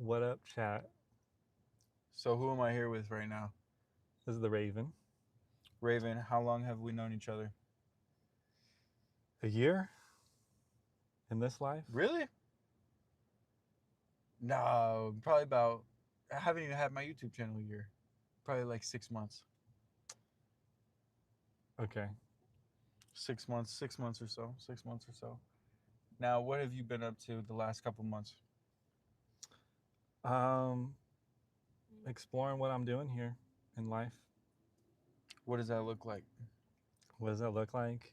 What up, chat? So who am I here with right now? This is the Raven. Raven, how long have we known each other? A year in this life? Really? No, probably about. I haven't even had my YouTube channel a year. Probably like 6 months. Okay. 6 months, 6 months or so. 6 months or so. Now, what have you been up to the last couple months? Um, Exploring what I'm doing here in life. What does that look like? What does that look like?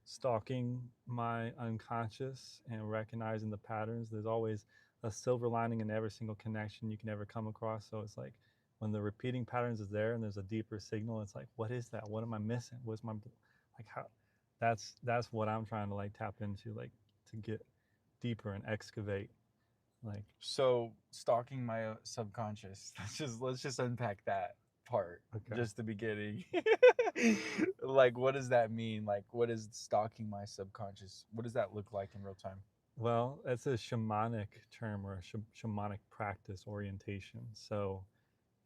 Stalking my unconscious and recognizing the patterns. There's always a silver lining in every single connection you can ever come across. So it's like when the repeating patterns is there and there's a deeper signal, it's like, what is that? What am I missing? What's my like how? That's what I'm trying to like tap into, like to get deeper and excavate. Like, So, stalking my subconscious. Let's just unpack that part. okay, Just the beginning. Like, what does that mean? Like, what is stalking my subconscious? What does that look like in real time? well, it's a shamanic term or a shamanic practice orientation. So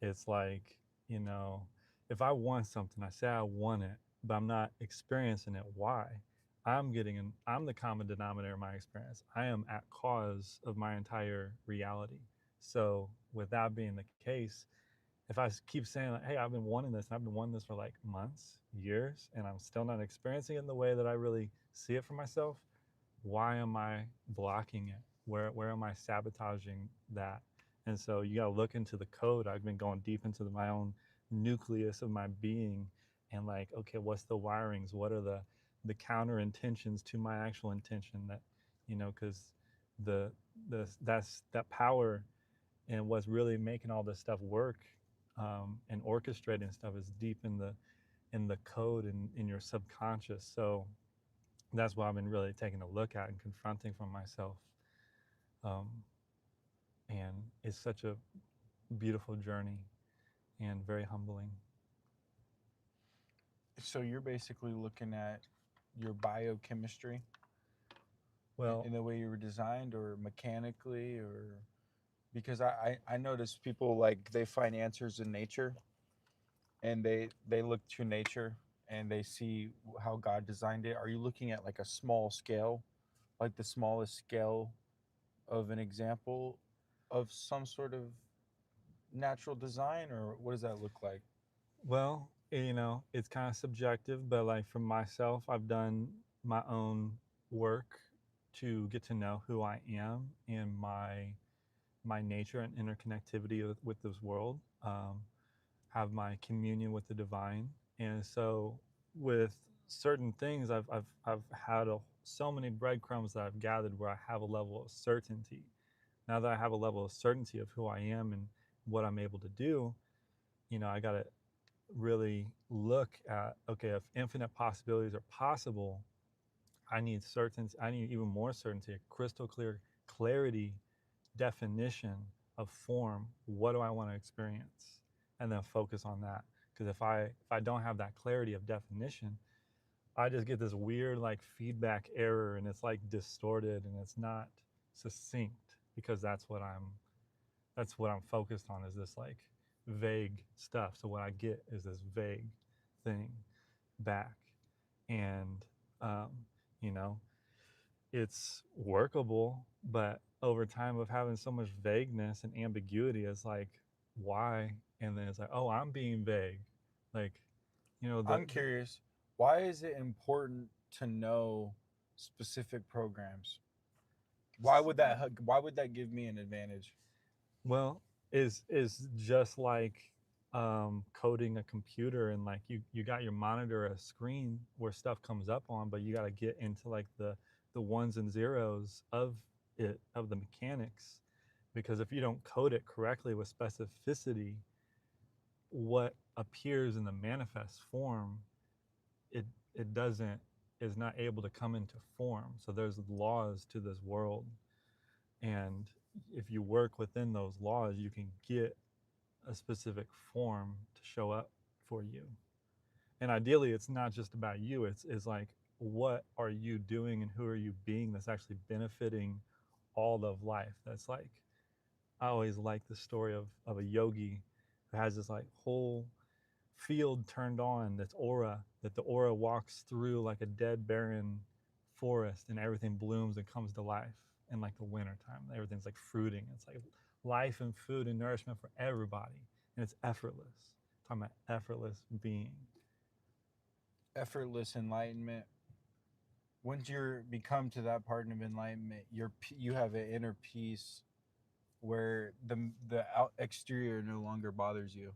it's like, you know, if I want something, I say I want it, but I'm not experiencing it. Why? I'm the common denominator of my experience. I am at cause of my entire reality. So with that being the case, if I keep saying like, hey, I've been wanting this and I've been wanting this for like months, years, and I'm still not experiencing it in the way that I really see it for myself, why am I blocking it? Where am I sabotaging that? And so you got to look into the code. I've been going deep into my own nucleus of my being, and like, okay, what's the wirings? What are the counter intentions to my actual intention? That, because the that's that power and what's really making all this stuff work, and orchestrating stuff is deep in the code and in your subconscious. So that's what I've been really taking a look at and confronting from myself. Um, and it's such a beautiful journey and very humbling. So you're basically looking at your biochemistry Well, in the way you were designed, or mechanically, or because I notice people like they find answers in nature, and they look to nature and they see how God designed it. Are you looking at like a small scale, like the smallest scale of an example of some sort of natural design, or what does that look like? well, it's kind of subjective, but like for myself, I've done my own work to get to know who I am and my nature and interconnectivity with this world. Have my communion with the divine, and so with certain things, I've had so many breadcrumbs that I've gathered where I have a level of certainty. Now that I have a level of certainty of who I am and what I'm able to do, I got to really look at, okay, if infinite possibilities are possible, I need certainty. I need even more certainty, a crystal clear clarity, definition of form. What do I want to experience? And then focus on that. Because if I don't have that clarity of definition, I just get this weird like feedback error, and it's like distorted and it's not succinct, because that's what I'm focused on, is this like vague stuff. So what I get is this vague thing back. And um, you know, it's workable, but over time of having so much vagueness and ambiguity, it's like, why? And then it's like, oh, I'm being vague. Like, I'm curious, why is it important to know specific programs? Why would that give me an advantage? well, is just like coding a computer, and like you got your monitor, a screen where stuff comes up on, but you got to get into like the ones and zeros of it, of the mechanics, because if you don't code it correctly with specificity, what appears in the manifest form, it it doesn't is not able to come into form. So there's laws to this world, and if you work within those laws, you can get a specific form to show up for you. And ideally, it's not just about you. It's like, what are you doing and who are you being that's actually benefiting all of life. That's like, I always like the story of a yogi who has this like whole field turned on, that's aura, that the aura walks through like a dead barren forest, and everything blooms and comes to life in like the winter time. Everything's like fruiting. It's like life and food and nourishment for everybody, and it's effortless. I'm talking about effortless being. Effortless enlightenment. Once you become to that part of enlightenment, you have an inner peace where the exterior no longer bothers you.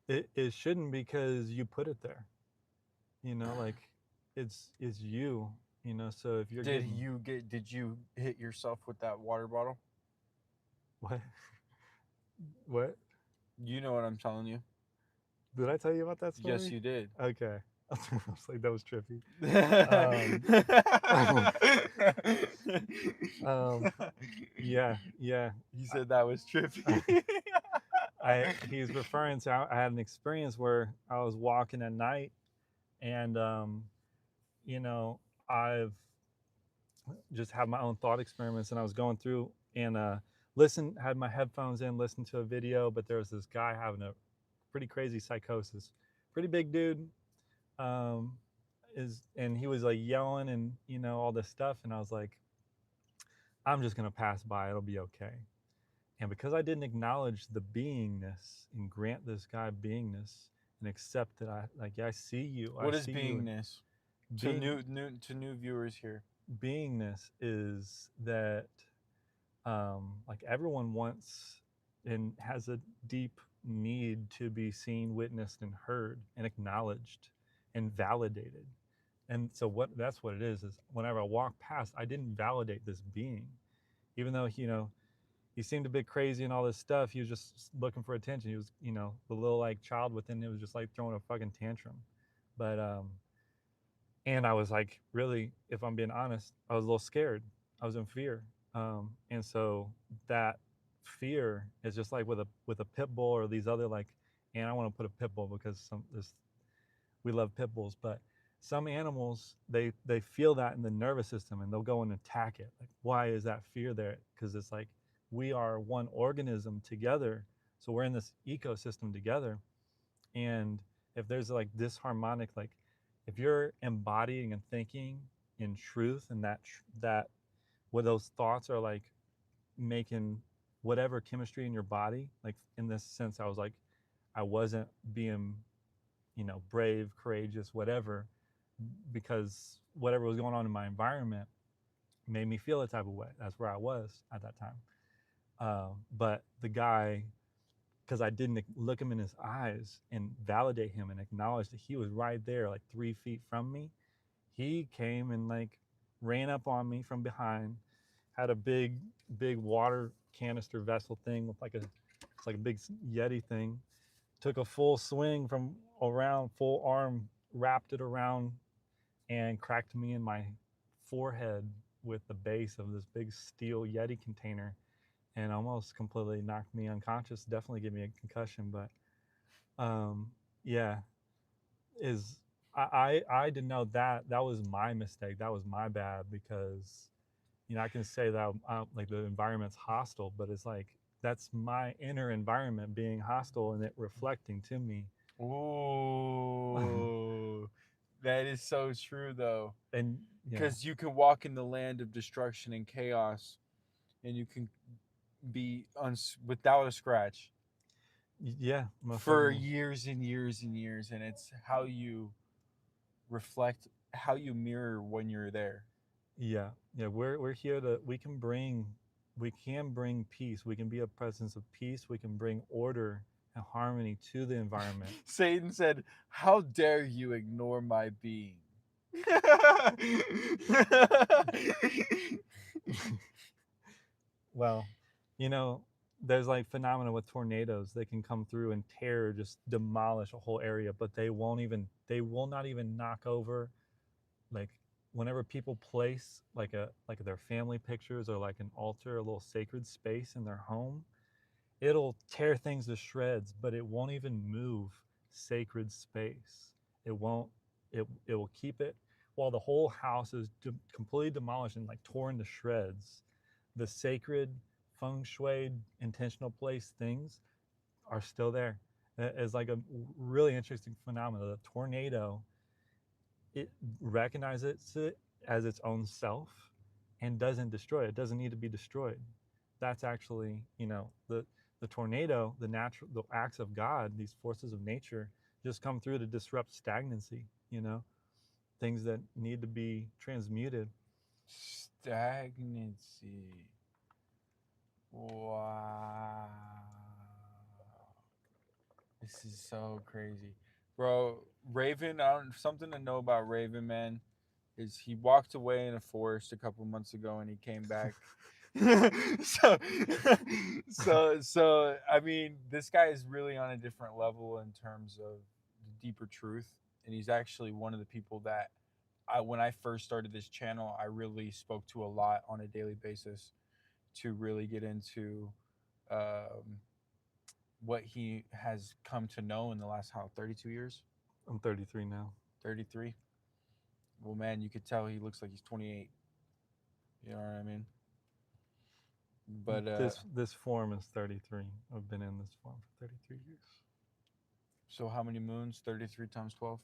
It shouldn't, because you put it there. Like it's you. So if you're getting Did you hit yourself with that water bottle? what what You know what I'm telling you. did I tell you about that Yes, story? you did. Okay. I was like, that was trippy. You Um, um, yeah, yeah. said that was I, trippy. he's referring to, I had an experience where I was walking at night, and you know, I've just had my own thought experiments, and I was going through and had my headphones in, listened to a video, but there was this guy having a pretty crazy psychosis, pretty big dude, um, and he was like yelling and all this stuff, and I was like, I'm just gonna pass by, it'll be okay. And because I didn't acknowledge the beingness and grant this guy beingness and accept that, I see you, I What is see you. And beingness to being new viewers here? beingness is that, like, everyone wants and has a deep need to be seen, witnessed, and heard, and acknowledged, and validated. And so that's what it is whenever I walk past, I didn't validate this being, even though he seemed a bit crazy and all this stuff. He was just looking for attention. He was, the little like child within him was just like throwing a fucking tantrum. But and I was like, really, if I'm being honest, I was a little scared. I was in fear. And so that fear is just like with a pit bull or these other like, and I want to put a pit bull because we love pit bulls, but some animals, they feel that in the nervous system, and they'll go and attack it. Like, why is that fear there? Because it's like we are one organism together, so we're in this ecosystem together. And if there's like disharmonic, like if you're embodying and thinking in truth, and that what those thoughts are like making whatever chemistry in your body, like in this sense, I was like, I wasn't being brave, courageous, whatever, because whatever was going on in my environment made me feel a type of way. That's where I was at that time. But the guy, because I didn't look him in his eyes and validate him and acknowledge that he was right there, like 3 feet from me, he came and like ran up on me from behind, had a big water canister vessel thing with like it's like a big Yeti thing, took a full swing from around, full arm, wrapped it around, and cracked me in my forehead with the base of this big steel Yeti container, and almost completely knocked me unconscious. Definitely gave me a concussion, but yeah, is I didn't know that was my mistake. That was my bad, because I can say that like the environment's hostile, but it's like that's my inner environment being hostile and it reflecting to me. Ooh, that is so true though. And yeah, Because you can walk in the land of destruction and chaos, and you can be without a scratch yeah, most for definitely. years and years and years, and it's how you reflect, how you mirror when you're there. Yeah, yeah, we're here to we can bring peace. We can be a presence of peace. We can bring order and harmony to the environment. Satan said, "How dare you ignore my being?" Well, you know, there's like phenomena with tornadoes. They can come through and tear, just demolish a whole area, but they will not even knock over, like, whenever people place like their family pictures or like an altar, a little sacred space in their home, it'll tear things to shreds, but it won't even move sacred space. It won't. It will keep it while the whole house is completely demolished and like torn to shreds. the sacred feng shui intentional place things are still there. It's like a really interesting phenomenon. The tornado, it recognizes it as its own self and doesn't destroy it. It doesn't need to be destroyed. That's actually, the tornado, the natural, the acts of God, these forces of nature just come through to disrupt stagnancy, things that need to be transmuted. Stagnancy. Wow. This is so crazy. Bro, Raven, I don't, something to know about Raven, man, is he walked away in a forest a couple months ago and he came back. so, so I mean, this guy is really on a different level in terms of the deeper truth, and he's actually one of the people that when I first started this channel, I really spoke to a lot on a daily basis to really get into um, what he has come to know in the last, how, 32 years? I'm 33 now. 33? Well, man, you could tell he looks like he's 28. You know what I mean? But This form is 33. I've been in this form for 33 years. so how many moons? 33 times 12?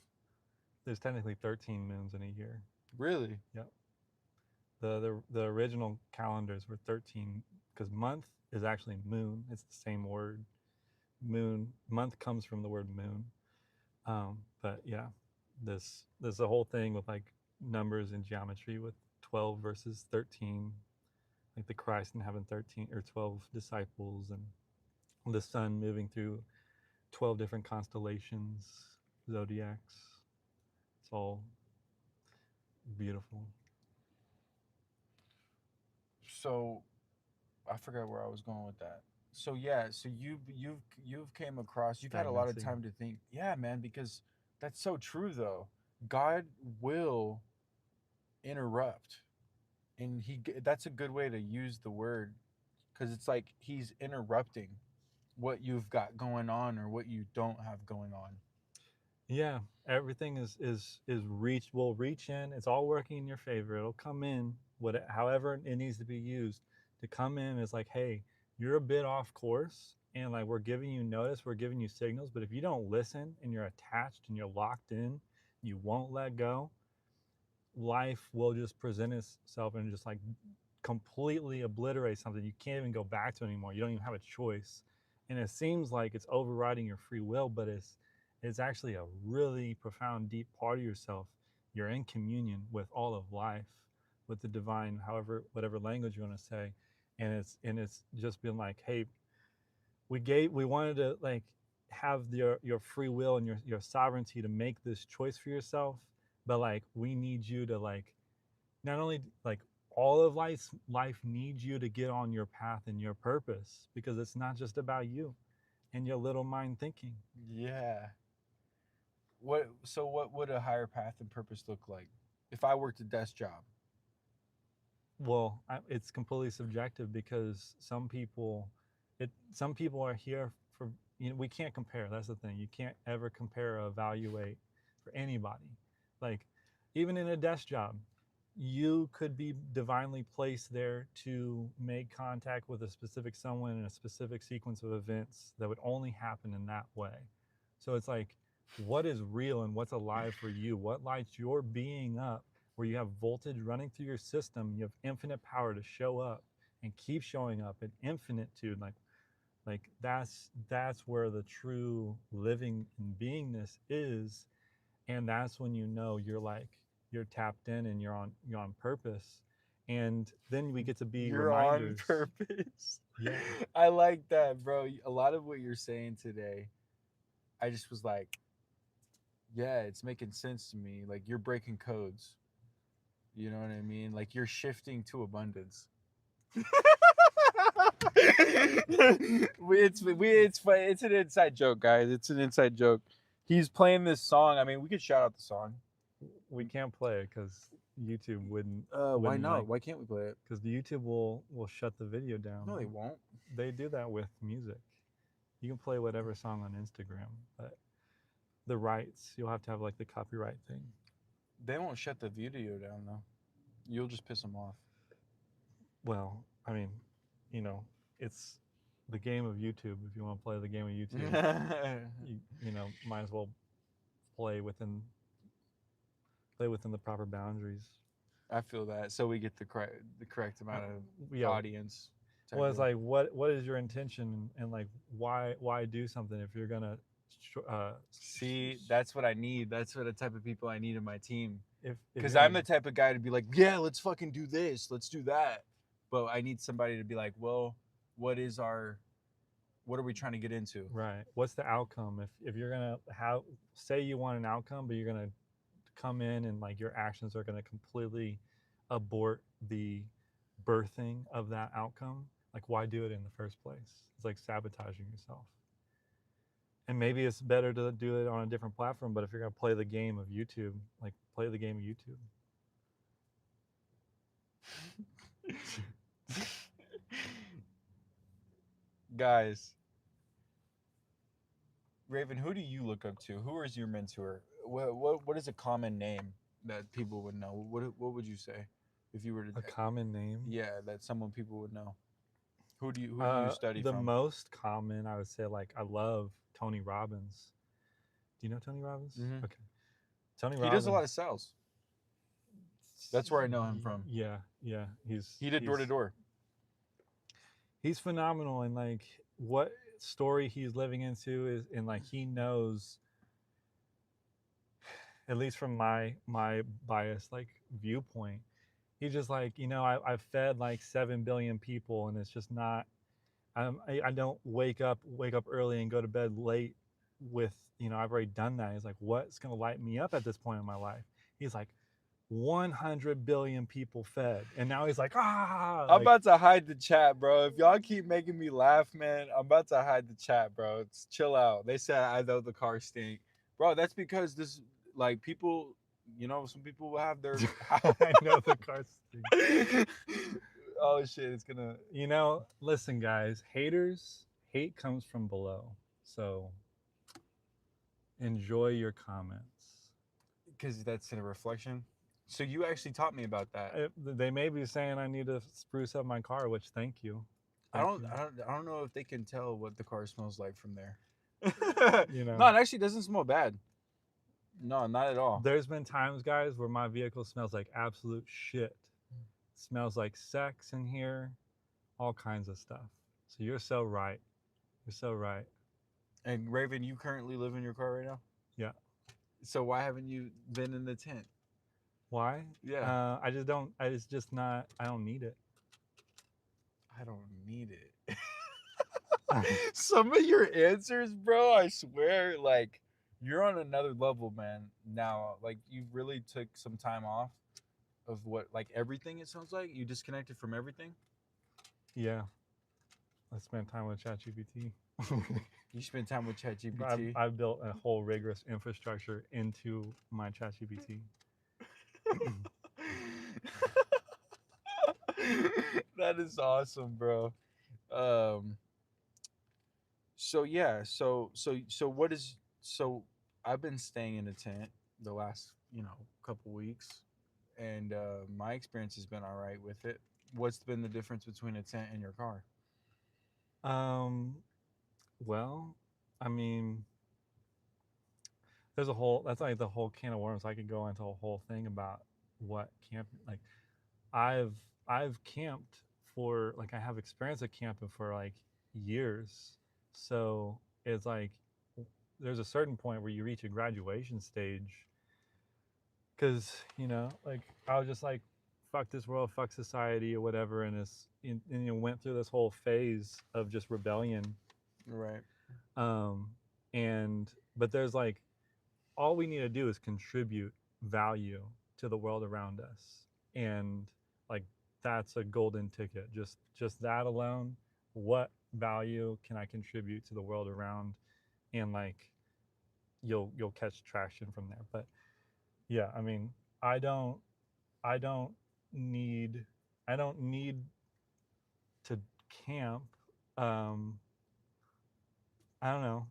There's technically 13 moons in a year. Really? Yep. The original calendars were 13 because month is actually moon. It's the same word. Moon month comes from the word moon. But yeah, there's a whole thing with like numbers and geometry with 12 versus 13, like the Christ and having 13 or 12 disciples, and the sun moving through 12 different constellations, zodiacs. It's all beautiful. So I forgot where I was going with that. So yeah, so you've came across, you've had a lot of Stagnancy. time to think. Yeah, man, because that's so true though. God will interrupt, and that's a good way to use the word, because it's like he's interrupting what you've got going on or what you don't have going on. Yeah, everything is reach will reach in. It's all working in your favor. It'll come in however it needs to be used to come in. It's like, hey, you're a bit off course, and like we're giving you notice, we're giving you signals. But if you don't listen and you're attached and you're locked in, you won't let go. Life will just present itself and just like completely obliterate something you can't even go back to anymore. You don't even have a choice, and it seems like it's overriding your free will, but it's actually a really profound, deep part of yourself. You're in communion with all of life, with the divine, however, whatever language you want to say, and it's just been like, hey, we wanted to like have your free will and your sovereignty to make this choice for yourself, but like we need you to like not only like all of life needs you to get on your path and your purpose because it's not just about you and your little mind thinking. Yeah. What would a higher path and purpose look like if I worked a desk job? Well, it's completely subjective because some people are here for, we can't compare. That's the thing. You can't ever compare or evaluate for anybody. Like even in a desk job, you could be divinely placed there to make contact with a specific someone in a specific sequence of events that would only happen in that way. So it's like, what is real and what's alive for you? What lights your being up where you have voltage running through your system? You have infinite power to show up and keep showing up in infinitude. Like that's where the true living and beingness is, and that's when you know you're tapped in and you're on purpose, and then we get to be You're on reminders. purpose. Yeah. I like that, bro. A lot of what you're saying today, I just was like, yeah, it's making sense to me. Like you're breaking codes. You know what I mean? Like you're shifting to abundance. It's an inside joke, guys. It's an inside joke. He's playing this song. I mean, we could shout out the song. We can't play it because YouTube wouldn't Why wouldn't not? like, Why can't we play it? because the YouTube will shut the video down. No, they won't. They do that with music. You can play whatever song on Instagram, but the rights, you'll have to have like the copyright thing. They won't shut the video down though. You'll just piss them off. Well, I mean, you know, it's the game of YouTube. If you want to play the game of YouTube, might as well play within play within the proper boundaries. I feel that. So we get the correct Uh, amount of yeah. audience type Well, it's deal. like what is your intention and like why do something if you're gonna See, that's what I need. That's what the type of people I need in my team. if Because you're I'm gonna the type of guy to be like, yeah, let's fucking do this, let's do that. But I need somebody to be like, well, what is our, what are we trying to get into? right, what's the outcome if you're gonna have say you want an outcome but you're gonna come in and like your actions are gonna completely abort the birthing of that outcome, like why do it in the first place? It's like sabotaging yourself. And maybe it's better to do it on a different platform, but if you're gonna play the game of YouTube, like play the game of YouTube. Guys, Raven, who do you look up to? Who is your mentor? What is a common name that people would know? What would you say if you were to, A common name. yeah, that someone people would know? Who do you study The from? most common, I would say, like I love Tony Robbins. Do you know Tony Robbins? Hmm. Okay, Tony He does a lot Robbins. of sales. That's where I know him from. Yeah, yeah. He's He did door to he's door. he's phenomenal, and like what story he's living into is, and like he knows, at least from my biased like viewpoint, he's just like I've fed like 7 billion people, and it's just not. I don't wake up early and go to bed late with I've already done that. He's like, what's gonna light me up at this point in my life? He's like, 100 billion people fed, and now he's like, I'm like about to hide the chat, bro. If y'all keep making me laugh, man, I'm about to hide the chat, bro. It's chill out. They said I know the car stink, bro. That's because this, like, people, some people will have their. I know the car stinks. Oh shit! It's gonna, Listen, guys, hate comes from below, so enjoy your comments. because that's in a reflection. So you actually taught me about that. They may be saying I need to spruce up my car, which thank you, I thank don't, you. I don't, I don't know if they can tell what the car smells like from there. You know, No, it actually doesn't smell bad. No, not at all. there's been times, guys, where my vehicle smells like absolute shit. Smells like sex in here, all kinds of stuff. So you're so right. You're so right. And Raven, you currently live in your car right now. Yeah. So why haven't you been in the tent? Why? Yeah, I just don't. It's just not. I don't need it. I don't need it. Some of your answers, bro, I swear, like you're on another level, man. Now, like you really took some time off of what, like everything. It sounds like you disconnected from everything. Yeah. I spent time with ChatGPT. You spend time with I've, ChatGPT. I've built a whole rigorous infrastructure into my ChatGPT. That is awesome, bro. Um, so yeah, so what is so I've been staying in a tent the last, couple weeks, and my experience has been all right with it. What's been the difference between a tent and your car? um, well, I mean, that's like the whole can of worms. I could go into a whole thing about what camp like. I've I've camped for like I have experience of camping for like years. So it's like there's a certain point where you reach a graduation stage because like I was just like fuck this world, fuck society or whatever, and went through this whole phase of just rebellion. Right. Um, and but there's like all we need to do is contribute value to the world around us, and like that's a golden ticket. Just that alone, what value can I contribute to the world around, and like you'll catch traction from there. But yeah, I mean, I don't I don't need I don't need to camp. Um, I don't know.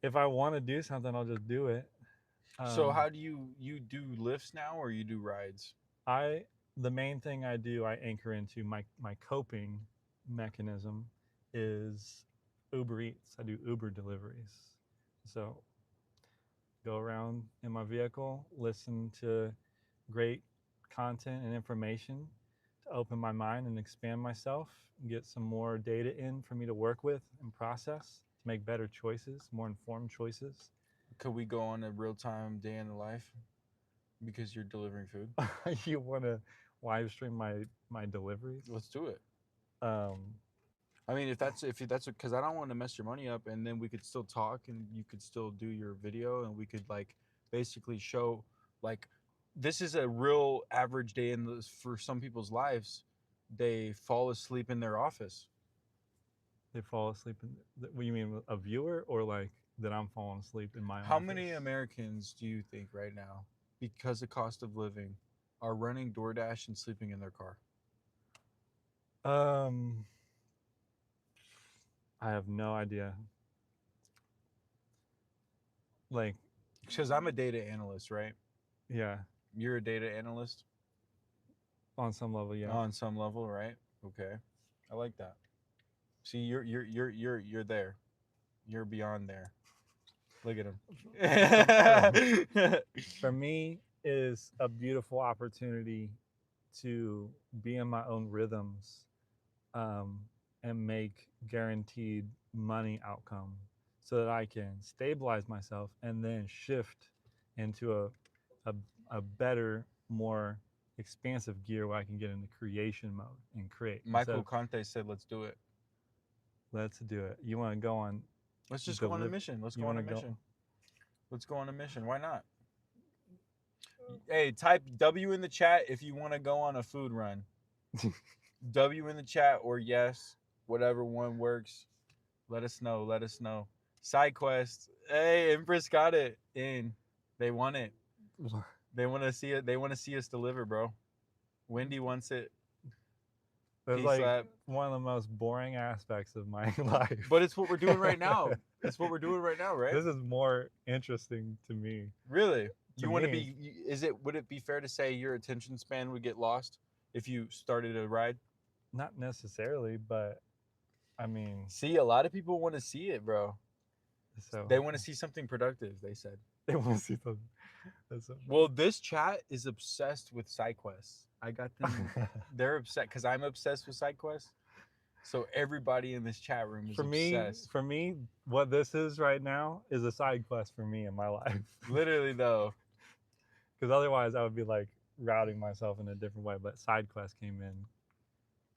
If I want to do something, I'll just do it. So Um, how do you do lifts now or you do rides? I the main thing I do, I anchor into my coping mechanism is Uber Eats. I do Uber deliveries. So go around in my vehicle, listen to great content and information to open my mind and expand myself, and get some more data in for me to work with and process to make better choices, more informed choices. Could we go on a real time day in the life because you're delivering food? You want to live stream my deliveries? Let's do it. Um, I mean, if that's because I don't want to mess your money up, and then we could still talk, and you could still do your video, and we could like basically show like this is a real average day in this for some people's lives. They fall asleep in their office. they fall asleep in. What you mean, a viewer or like that I'm falling asleep in my How office? many Americans do you think right now, because of cost of living, are running DoorDash and sleeping in their car? Um, I have no idea. Like, Because I'm a data analyst, right? yeah, You're a data analyst on some level, yeah. on some level, right? Okay, I like that. See, you're there. You're beyond there. Look at For him. for me is a beautiful opportunity to be in my own rhythms, um, and make guaranteed money outcome so that I can stabilize myself and then shift into a, a better, more expansive gear where I can get into creation mode and create instead Michael of Conte said, "Let's do it. let's do it. You want to go on Let's just go on a deliver? mission. Let's You go want on a to go? mission. Let's go on a mission. Why not? Hey, type W in the chat if you want to go on a food run. W in the chat or yes, whatever one works. Let us know. Let us know. Side quest. Hey, Empress got it in. They want it. They want to see it. They want to see us deliver, bro. Wendy wants it. That's Peace like lab. one of the most boring aspects of my life. But it's what we're doing right now. It's what we're doing right now, right? This is more interesting to me. Really? To You want to me, be? Is it? Would it be fair to say your attention span would get lost if you started a ride? not necessarily, but I mean, See, a lot of people want to see it, bro. so They want to see something productive. They said. they want to see something. That's so Well, this chat is obsessed with side quests. I got them. funny. They're upset because I'm obsessed with side quests. So everybody in this chat room is for me, obsessed. for me, what this is right now is a side quest for me in my life. Literally, though. Because otherwise, I would be like routing myself in a different way. But side quest came in.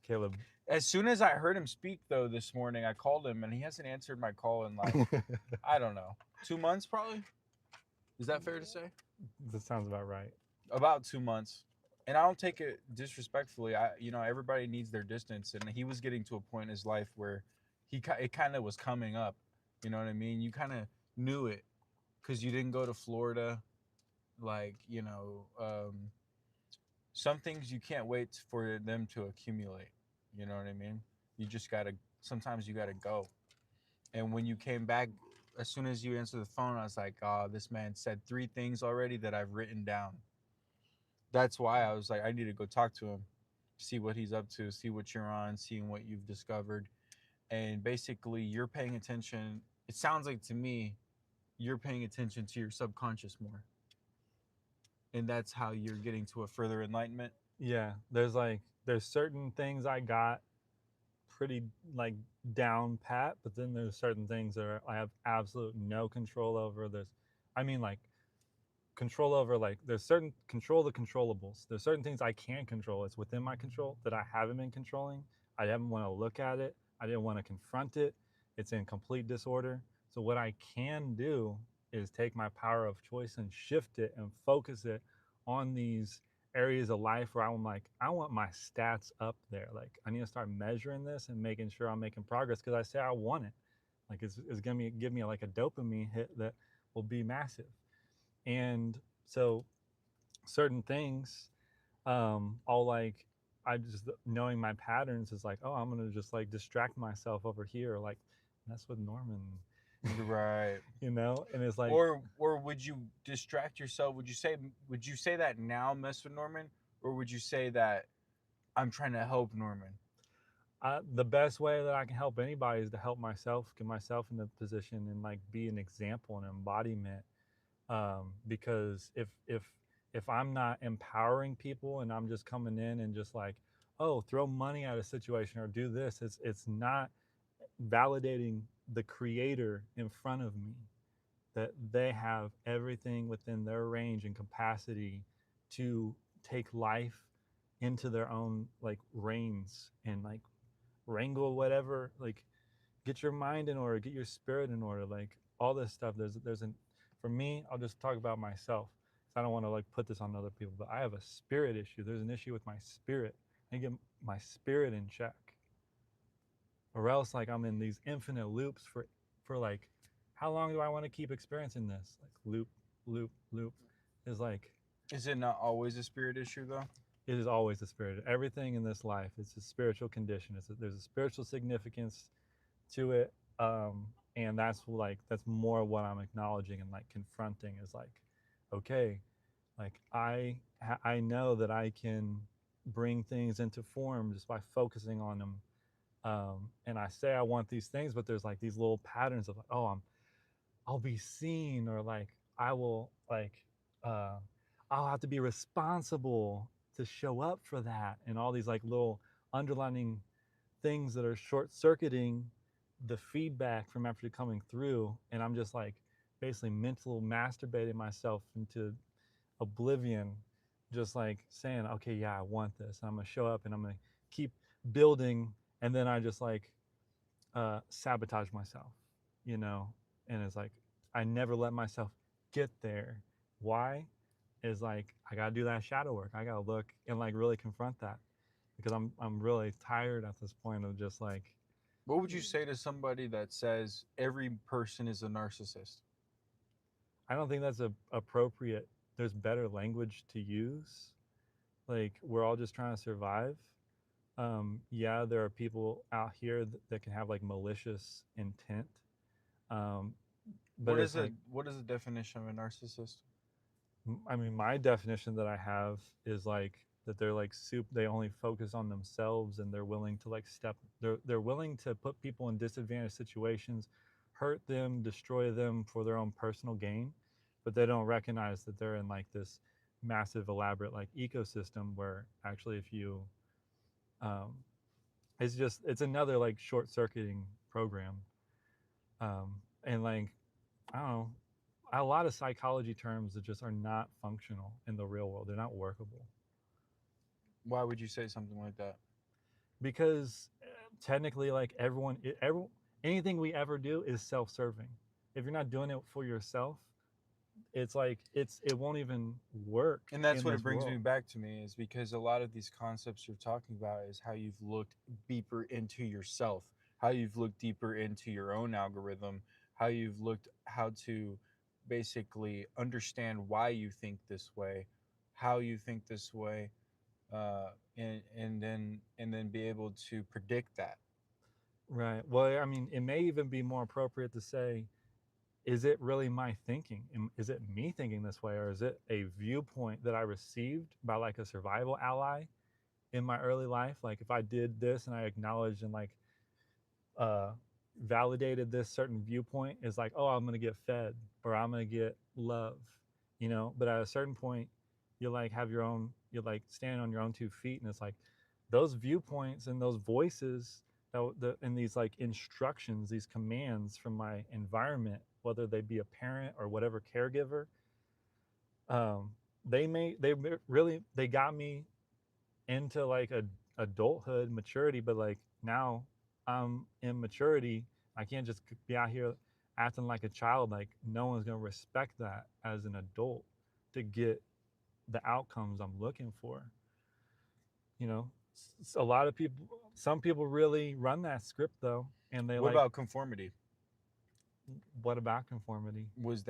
Caleb. As soon as I heard him speak, though, this morning, I called him and he hasn't answered my call in like, I don't know, 2 months probably? Is that fair to say? That sounds about right. About 2 months. And I don't take it disrespectfully. Everybody needs their distance. And he was getting to a point in his life where it kind of was coming up. You know what I mean? You kind of knew it because you didn't go to Florida. Like, some things you can't wait for them to accumulate. You know what I mean? You just gotta. Sometimes you gotta go. And when you came back, as soon as you answered the phone, I was like, "Oh, this man said 3 things already that I've written down." That's why I was like, I need to go talk to him, see what he's up to, see what you're on, seeing what you've discovered, and basically, you're paying attention. It sounds like to me, you're paying attention to your subconscious more, and that's how you're getting to a further enlightenment. Yeah, there's certain things I got pretty like down pat, but then there's certain things that I have absolute no control over. I mean, like control over like there's certain control the controllables. There's certain things I can control. It's within my control that I haven't been controlling. I haven't want to look at it. I didn't want to confront it. It's in complete disorder. So what I can do is take my power of choice and shift it and focus it on these areas of life where I'm like, I want my stats up there. Like I need to start measuring this and making sure I'm making progress because I say I want it. Like it's gonna give me like a dopamine hit that will be massive. And so certain things, I'll like I just knowing my patterns is like, oh, I'm gonna just like distract myself over here, like that's with Norman, Right. and it's like Or would you distract yourself? Would you say that now, mess with Norman, or would you say that I'm trying to help Norman? The best way that I can help anybody is to help myself, get myself in the position and like be an example and embodiment. Because if I'm not empowering people and I'm just coming in and just like, oh, throw money at a situation or do this, it's not validating the creator in front of me, that they have everything within their range and capacity to take life into their own like reins and like wrangle whatever, like get your mind in order, get your spirit in order, like all this stuff. There's an For me, I'll just talk about myself. I don't want to like put this on other people, but I have a spirit issue. There's an issue with my spirit. I get my spirit in check, or else like I'm in these infinite loops for like, how long do I want to keep experiencing this? Like loop, loop, loop is like, Is it not always a spirit issue though? it is always the spirit. Everything in this life, it's a spiritual condition. There's a spiritual significance to it, and that's more what I'm acknowledging and like confronting is like, okay, like I know that I can bring things into form just by focusing on them. And I say I want these things, but there's like these little patterns of like, oh, I'll be seen, or like I will like, uh, I'll have to be responsible to show up for that, and all these like little underlining things that are short circuiting the feedback from actually coming through. And I'm just like basically mental masturbating myself into oblivion, just like saying, okay, yeah, I want this. I'm gonna show up and I'm gonna keep building. And then I just like sabotage myself, you know? And it's like, I never let myself get there. Why? Is like, I gotta do that shadow work. I gotta look and like really confront that, because I'm really tired at this point of just like, What would you say to somebody that says every person is a narcissist? I don't think that's appropriate. There's better language to use. Like, we're all just trying to survive. Yeah, there are people out here that can have like malicious intent. Um, but it's like, What is the definition of a narcissist? I mean, my definition that I have is like that they're like soup. They only focus on themselves, and they're willing to like They're willing to put people in disadvantaged situations, hurt them, destroy them for their own personal gain, but they don't recognize that they're in like this massive, elaborate like ecosystem where actually, if you, um, it's another like short circuiting program, and like, I don't know, a lot of psychology terms that just are not functional in the real world. They're not workable Why would you say something like that? because technically, like anything we ever do is self-serving. If you're not doing it for yourself, it's like it won't even work And that's in what it this brings me world. back to me, is because a lot of these concepts you're talking about is how you've looked deeper into yourself, how you've looked deeper into your own algorithm, how you've looked how to basically understand why you think this way, how you think this way, and then be able to predict that. Right. Well, I mean, it may even be more appropriate to say, is it really my thinking? Is it me thinking this way, or is it a viewpoint that I received by like a survival ally in my early life? Like, if I did this and I acknowledged and like uh, validated this certain viewpoint, is like, oh, I'm gonna get fed or I'm gonna get love, you know. But at a certain point, you like have your own, you're like standing on your own 2 feet, and it's like those viewpoints and those voices and these like instructions, these commands from my environment, whether they be a parent or whatever caregiver, um, they got me into like a adulthood maturity, but like now I'm in maturity. I can't just be out here acting like a child. Like, no one's gonna respect that as an adult to get the outcomes I'm looking for, you know. A lot of people, some people really run that script though, and they What like, about conformity? what about conformity? Would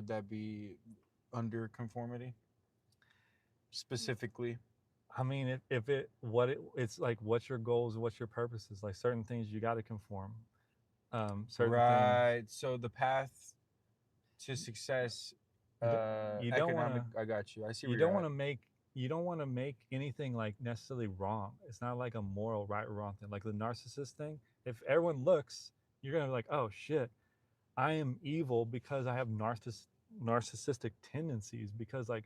that be under conformity specifically? I mean, if it what it's like, what's your goals, what's your purposes? Like, certain things you got to conform, certain things Right. So the path to success, you don't want economic. to I got you. I see you where don't you're want at. to make you don't want to make anything like necessarily wrong. It's not like a moral right or wrong thing. Like the narcissist thing, if everyone looks, you're gonna be like, oh shit, I am evil because I have narcissistic tendencies. Because like,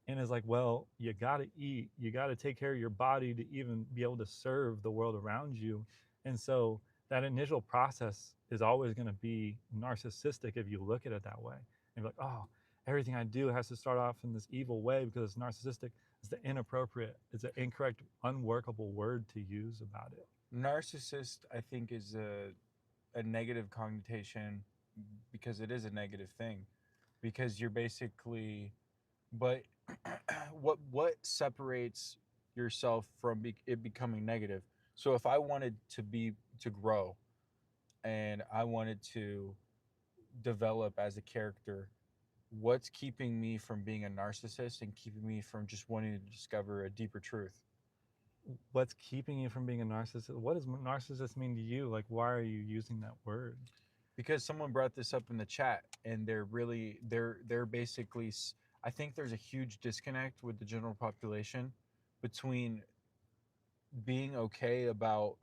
and it's like, well, you gotta eat, you gotta take care of your body to even be able to serve the world around you. And so that initial process is always gonna be narcissistic if you look at it that way. And you're like, oh, everything I do has to start off in this evil way because it's narcissistic. It's the inappropriate, it's an incorrect, unworkable word to use about it. Narcissist, I think, is a negative connotation because it is a negative thing. Because you're basically, but what separates yourself from it becoming negative? So if I wanted to grow and I wanted to develop as a character, what's keeping me from being a narcissist and keeping me from just wanting to discover a deeper truth? What's keeping you from being a narcissist? What does narcissist mean to you? Like, why are you using that word? Because someone brought this up in the chat and they're basically I think there's a huge disconnect with the general population between being okay about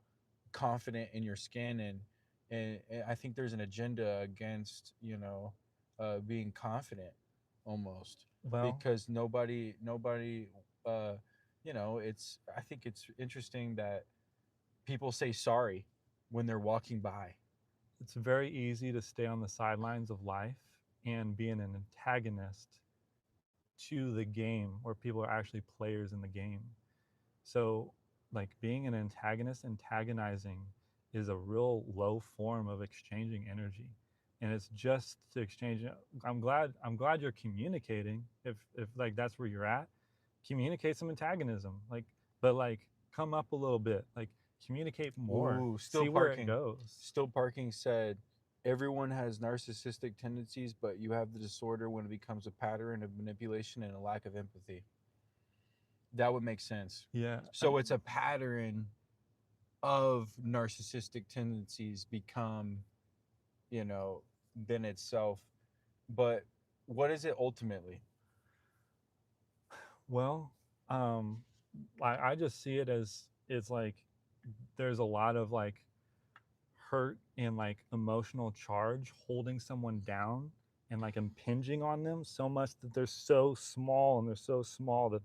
confident in your skin and I think there's an agenda against being confident almost Well, because nobody uh it's I think it's interesting that people say sorry when they're walking by. it's very easy to stay on the sidelines of life and being an antagonist to the game where people are actually players in the game. So, like being an antagonist, antagonizing is a real low form of exchanging energy. And it's just to exchange. I'm glad you're communicating. If like that's where you're at, communicate some antagonism. Like, but like come up a little bit. Like communicate more. Ooh, See where it goes. Still parking said everyone has narcissistic tendencies, but you have the disorder when it becomes a pattern of manipulation and a lack of empathy. That would make sense. Yeah. So it's a pattern of narcissistic tendencies become, you know, then itself. But what is it ultimately? Well, um, I just see it as it's like there's a lot of like hurt and like emotional charge holding someone down and like impinging on them so much that they're so small and they're so small that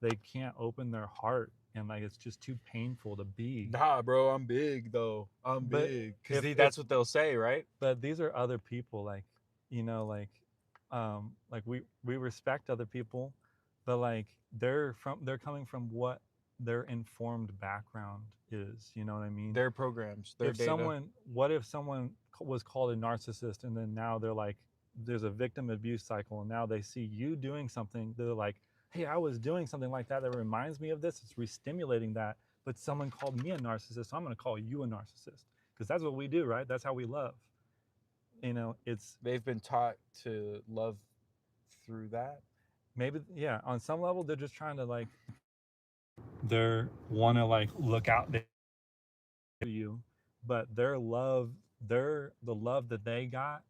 they can't open their heart and like it's just too painful to be. Nah, bro, I'm big though. I'm But big. Because if that's what they'll say, right? but these are other people, like, like we respect other people, but like they're coming from what their informed background is, you know what I mean? Their programs, their If data. someone What if someone was called a narcissist and then now they're like there's a victim abuse cycle and now they see you doing something, they're like, hey, I was doing something like that that reminds me of this, it's re-stimulating that, but someone called me a narcissist, so I'm going to call you a narcissist, because that's what we do, right? That's how we love. It's They've been taught to love through that. maybe, yeah, on some level they're just trying to like they're want to like look out there to you, but the love that they got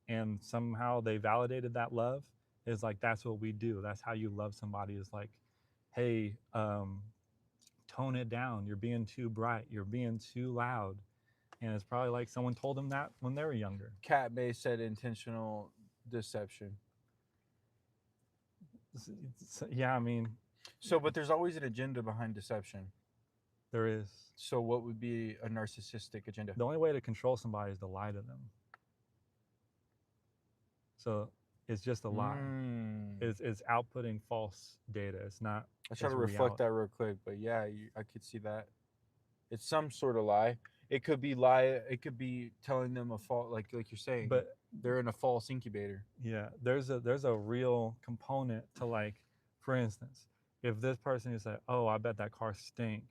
and somehow they validated that love is like that's what we do, that's how you love somebody, is like, hey, tone it down, you're being too bright, you're being too loud. And it's probably like someone told them that when they were younger. Cat Bay said intentional deception. Yeah, I mean, So, but there's always an agenda behind deception. there is. So, what would be a narcissistic agenda? The only way to control somebody is to lie to them. So it's just a lie. Mm. It's outputting false data. It's not. I try It's to reflect reality. that real quick, but yeah, I could see that. It's some sort of lie. It could be lie. It could be telling them a fault, like you're saying, But they're in a false incubator. yeah, there's a real component to like, for instance, if this person is like, oh, I bet that car stink.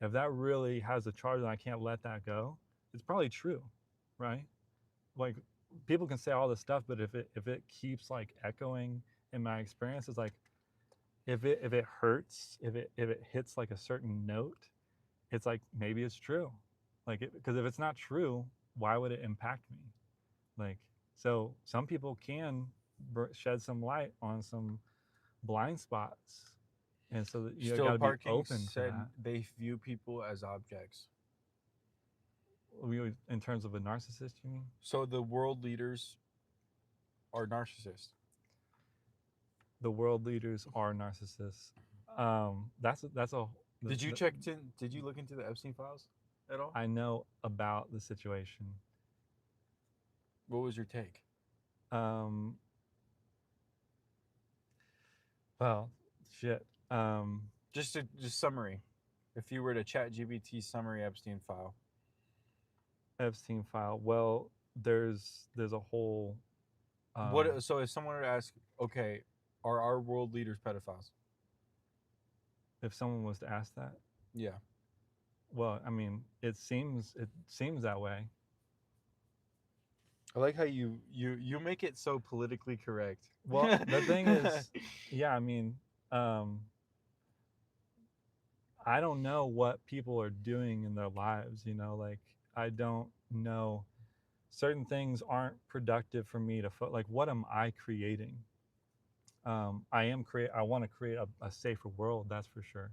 If that really has a charge and I can't let that go, it's probably true, right? Like people can say all this stuff, but if it keeps like echoing in my experience, it's like if it hurts, if it hits like a certain note, it's like maybe it's true. Like because if it's not true, why would it impact me? Like, so some people can shed some light on some blind spots, and so that you got Still to be parking open to said that. they view people as objects. In terms of a narcissist, you mean? So the world leaders are narcissists. The world leaders are narcissists. That's a Did you check in? Did you look into the Epstein files at all? I know about the situation. What was your take? Um, well, shit. Just summary. If you were to chat GBT summary Epstein file, Epstein file. Well, there's a whole um, what? So if someone were to ask, okay, are our world leaders pedophiles? if someone was to ask that, Yeah. well, I mean, it seems that way. I like how you make it so politically correct. Well, the thing is, yeah, I mean, um, I don't know what people are doing in their lives. Like I don't know. Certain things aren't productive for me to like. What am I creating? I want to create a safer world. That's for sure.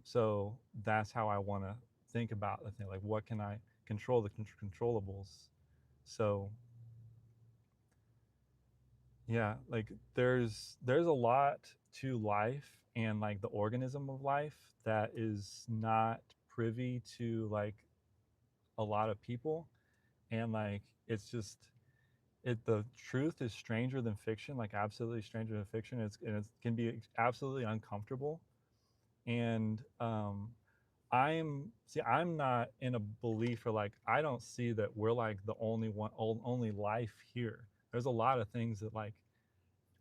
So that's how I want to think about the thing. Like, what can I control the controllables? So yeah, like there's a lot to life and like the organism of life that is not privy to like a lot of people, and like it's just the truth is stranger than fiction, like absolutely stranger than fiction. It can be absolutely uncomfortable, and I'm not in a belief, or like I don't see that we're like the only life here. There's a lot of things that like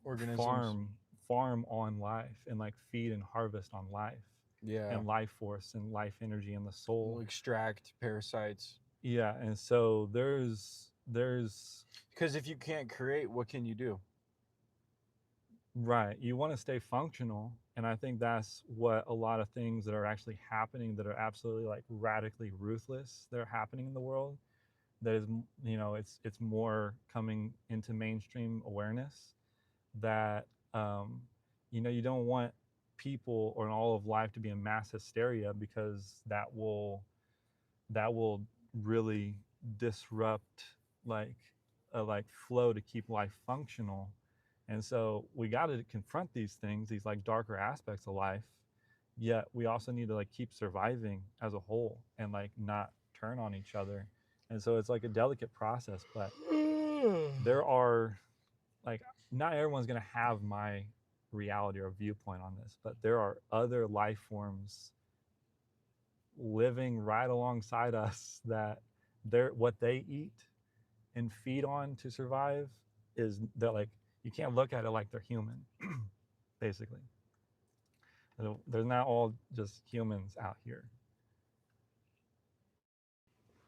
Organisms. farm farm on life and like feed and harvest on life Yeah. and life force and life energy and the soul. Extract parasites. Yeah, and so there's Because if you can't create, what can you do? right, you want to stay functional, and I think that's what a lot of things that are actually happening that are absolutely like radically ruthless that are happening in the world, that is, it's more coming into mainstream awareness, that you don't want people or all of life to be in mass hysteria, because that will really disrupt like a like flow to keep life functional. And so we got to confront these things, these like darker aspects of life, yet we also need to like keep surviving as a whole and like not turn on each other. And so it's like a delicate process, but there are like not everyone's going to have my reality or viewpoint on this, but there are other life forms living right alongside us that what they eat and feed on to survive is that like you can't look at it like they're human. Basically, they're not all just humans out here.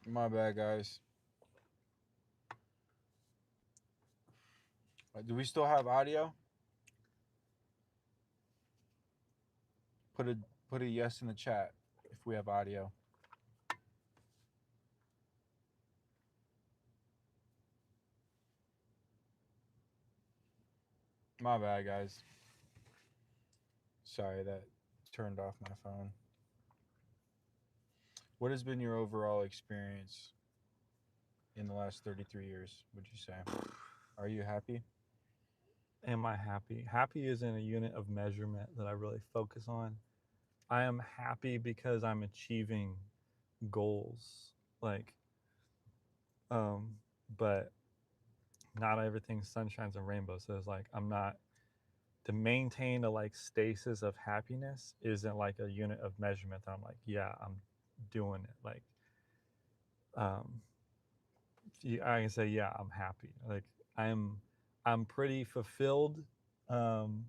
My bad, guys. Do we still have audio? Put a put a yes in the chat if we have audio. My bad, guys. Sorry that turned off my phone. What has been your overall experience in the last 33 years, would you say? Are you happy? Am I happy? Happy isn't a unit of measurement that I really focus on. I am happy because I'm achieving goals. Like, um, but not everything's sunshines and rainbows. So it's like I'm not to maintain a like stasis of happiness isn't like a unit of measurement that I'm like, yeah, I'm doing it. Like, um, I can say, yeah, I'm happy. Like, I'm, I'm pretty fulfilled, um,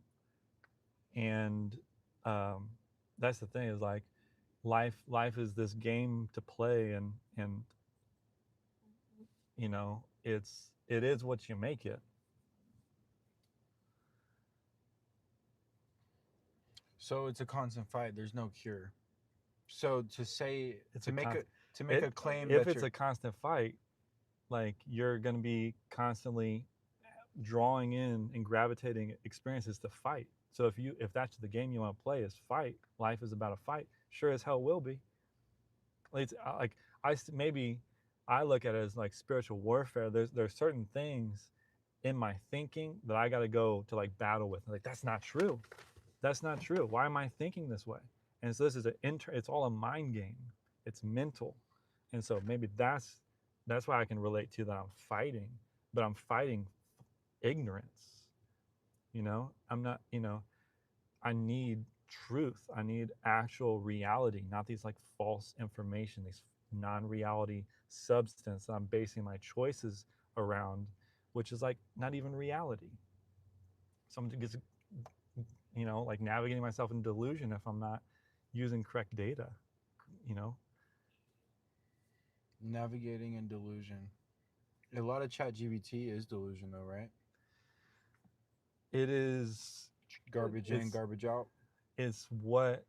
and um, that's the thing is like, life is this game to play, and it is what you make it. So it's a constant fight. There's no cure. So It's to a make a constant. to make It a claim If that it's you're a constant fight, like you're going to be constantly drawing in and gravitating experiences to fight. So if that's the game you want to play is fight, life is about a fight. Sure as hell will be. It's like maybe I look at it as like spiritual warfare. There's certain things in my thinking that I got to go to like battle with. Like that's not true. That's not true. Why am I thinking this way? And so this is it's all a mind game. It's mental. And so maybe that's why I can relate to that I'm fighting, but I'm fighting ignorance. I'm not, I need truth. I need actual reality, not these like false information, these non-reality substance that I'm basing my choices around, which is like not even reality. Someone gets, like navigating myself in delusion if I'm not using correct data. You know, Navigating in delusion. A lot of chat GBT is delusion though, right? it is, Garbage in, it's, garbage out. it's what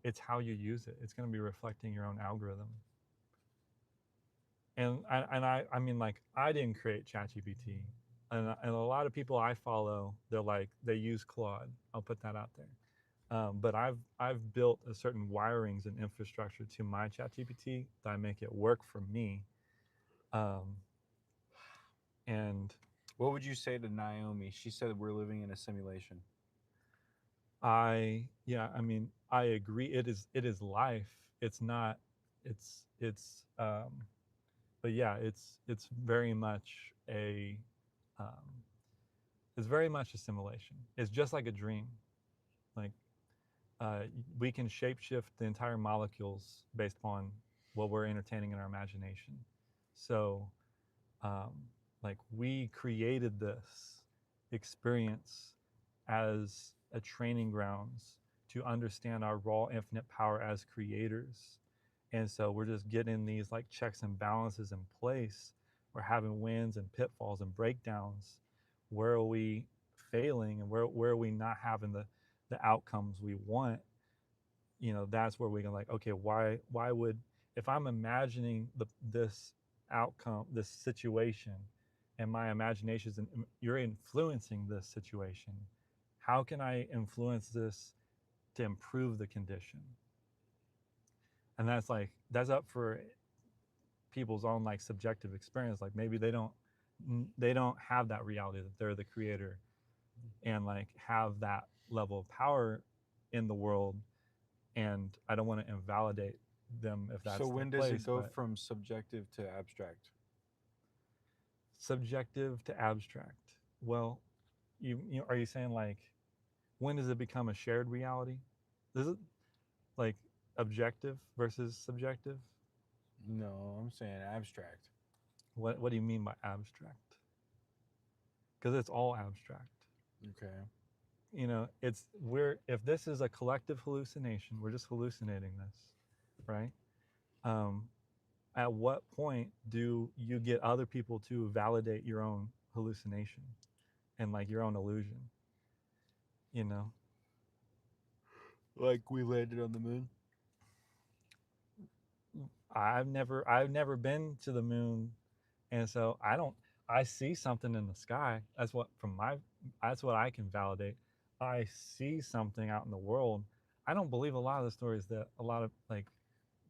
it's how you use it. It's going to be reflecting your own algorithm. And I mean, like, I didn't create ChatGPT, and a lot of people I follow, they use Claude. I'll put that out there. But I've built a certain wirings and infrastructure to my ChatGPT that I make it work for me. Um, and What would you say to Naomi? She said we're living in a simulation. yeah, I mean, I agree. It is life. It's not. It's. But yeah, it's very much a. Um, it's very much a simulation. It's just like a dream. Like uh, we can shapeshift the entire molecules based upon what we're entertaining in our imagination. So, um, like we created this experience as a training grounds to understand our raw infinite power as creators. And so we're just getting these like checks and balances in place. We're having wins and pitfalls and breakdowns. Where are we failing, and where are we not having the outcomes we want? That's where we can, like, okay, why would, if I'm imagining this outcome, this situation, and my imagination is you're influencing this situation, how can I influence this to improve the condition? And that's up for people's own like subjective experience. Like maybe they don't have that reality that they're the creator and like have that level of power in the world. And I don't want to invalidate them if So that's their when does it place, go but from subjective to abstract? subjective to abstract. Well, are you saying like when does it become a shared reality? Is it like objective versus subjective? No, I'm saying abstract. What do you mean by abstract? Because it's all abstract. Okay. It's we're if this is a collective hallucination, we're just hallucinating this, right? Um, at what point do you get other people to validate your own hallucination and like your own illusion? You know, Like we landed on the moon. I've never been to the moon, and so I don't. I see something in the sky. That's what I can validate. I see something out in the world. I don't believe a lot of the stories that a lot of like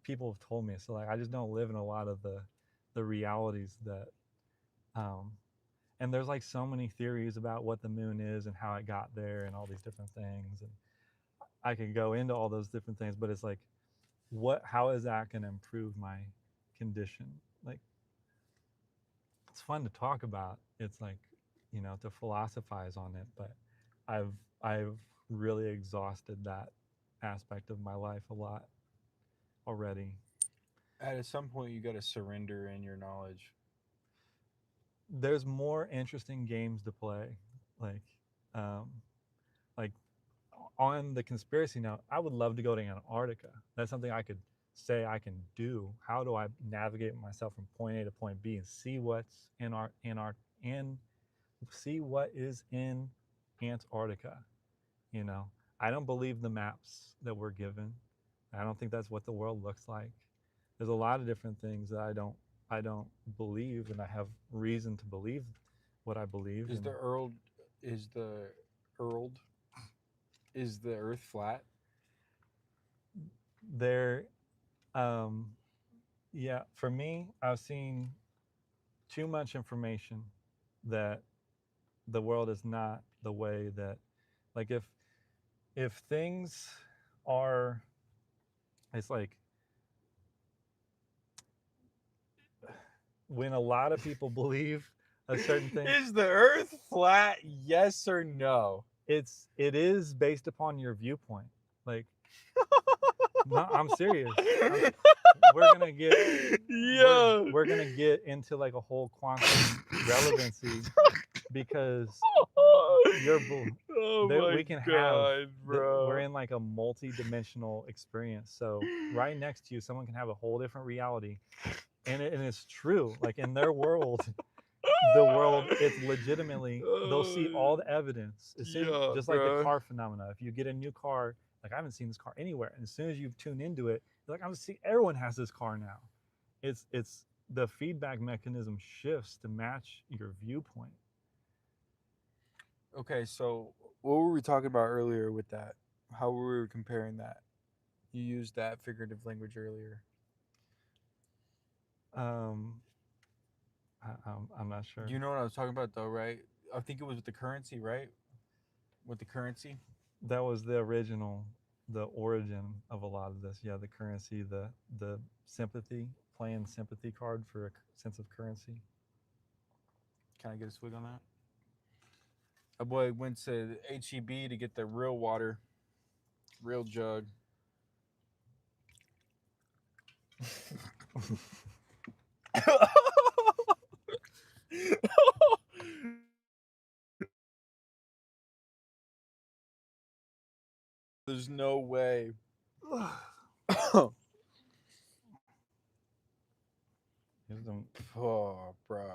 people have told me. So like I just don't live in a lot of the realities that um and there's like so many theories about what the moon is and how it got there and all these different things, and I could go into all those different things, but it's like how is that going to improve my condition? Like it's fun to talk about. It's like, to philosophize on it, but I've I've really exhausted that aspect of my life a lot already. At some point, you got to surrender in your knowledge. There's more interesting games to play, like um, like on the conspiracy note, I would love to go to Antarctica. That's something I could say I can do. How do I navigate myself from point A to point B and see what's in see what is in Antarctica? You know, I don't believe the maps that we're given. I don't think that's what the world looks like. There's a lot of different things that I don't believe, and I have reason to believe what I believe. Is And the Earl is the Earled is the Earth flat? there, um, yeah, for me, I've seen too much information that the world is not the way that, like, if things are, it's like when a lot of people believe a certain thing, Is the Earth flat? Yes or no? it is based upon your viewpoint. Like, no, I'm serious. We're gonna get Yeah. we're gonna get into like a whole quantum relevancy because your Oh that my we can have god, that we're bro. in like a multi-dimensional experience. So right next to you, someone can have a whole different reality, and it's true. Like in their world, the world, it's legitimately, they'll see all the evidence as soon, Yeah, just like the bro. car phenomena. If you get a new car, like I haven't seen this car anywhere, and as soon as you tune into it, you're like, I'm see everyone has this car now. It's the feedback mechanism shifts to match your viewpoint. Okay, so what were we talking about earlier with that? How were we comparing that? You used that figurative language earlier. um I'm not Do sure. you know what I was talking about though, right? I think it was with the currency, right? With the currency. That was the original, the origin of a lot of this. Yeah, the currency, the sympathy, playing sympathy card for a sense of currency. Can I get a swig on that? A boy went to HEB to get the real water, real jug. There's no way. Here's them. Oh, bro.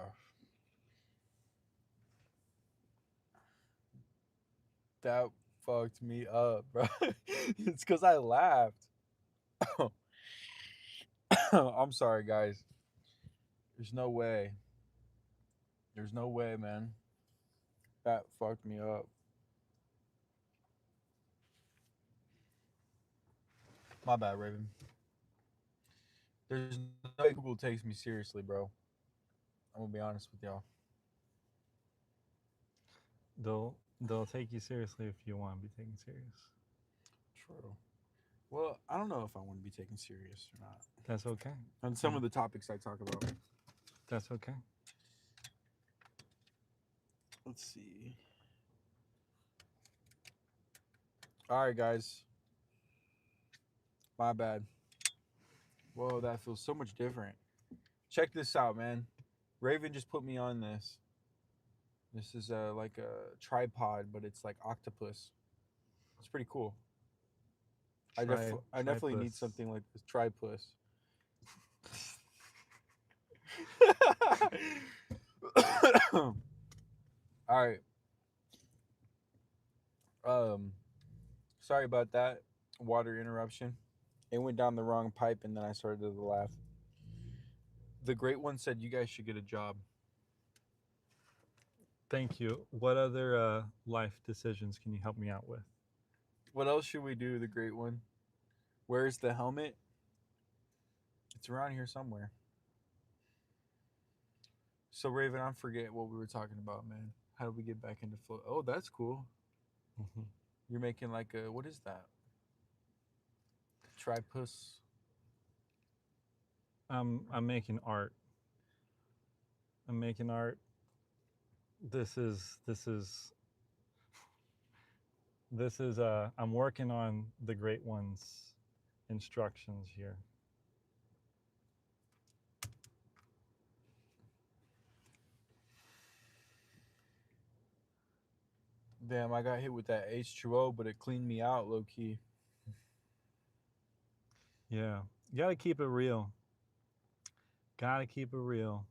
That fucked me up, bro. It's because I laughed. I'm sorry, guys. There's no way. There's no way, man. That fucked me up. My bad, Raven. There's no way Google takes me seriously, bro. I'm gonna be honest with y'all. They'll take you seriously if you want to be taken serious. True. Well, I don't know if I want to be taken serious or not. That's okay. On some Mm, of the topics I talk about. that's okay. Let's see. All right, guys. My bad. Whoa, that feels so much different. Check this out, man. Raven just put me on this. This is like a tripod, but it's like octopus. It's pretty cool. I definitely need Tripus. something like this tripus. All right. Um, sorry about that water interruption. It went down the wrong pipe, and then I started to laugh. The great one said you guys should get a job. Thank you. What other life decisions can you help me out with? What else should we do? The great one. Where's the helmet? It's around here somewhere. So Raven, I forget what we were talking about, man. How do we get back into flow? Oh, that's cool. Hmm. You're making like a what is that? Tripus. I'm making art. I'm making art. This is I'm working on the great one's instructions here. Damn, I got hit with that H2O, but it cleaned me out low key. Yeah. You got to keep it real. Got to keep it real.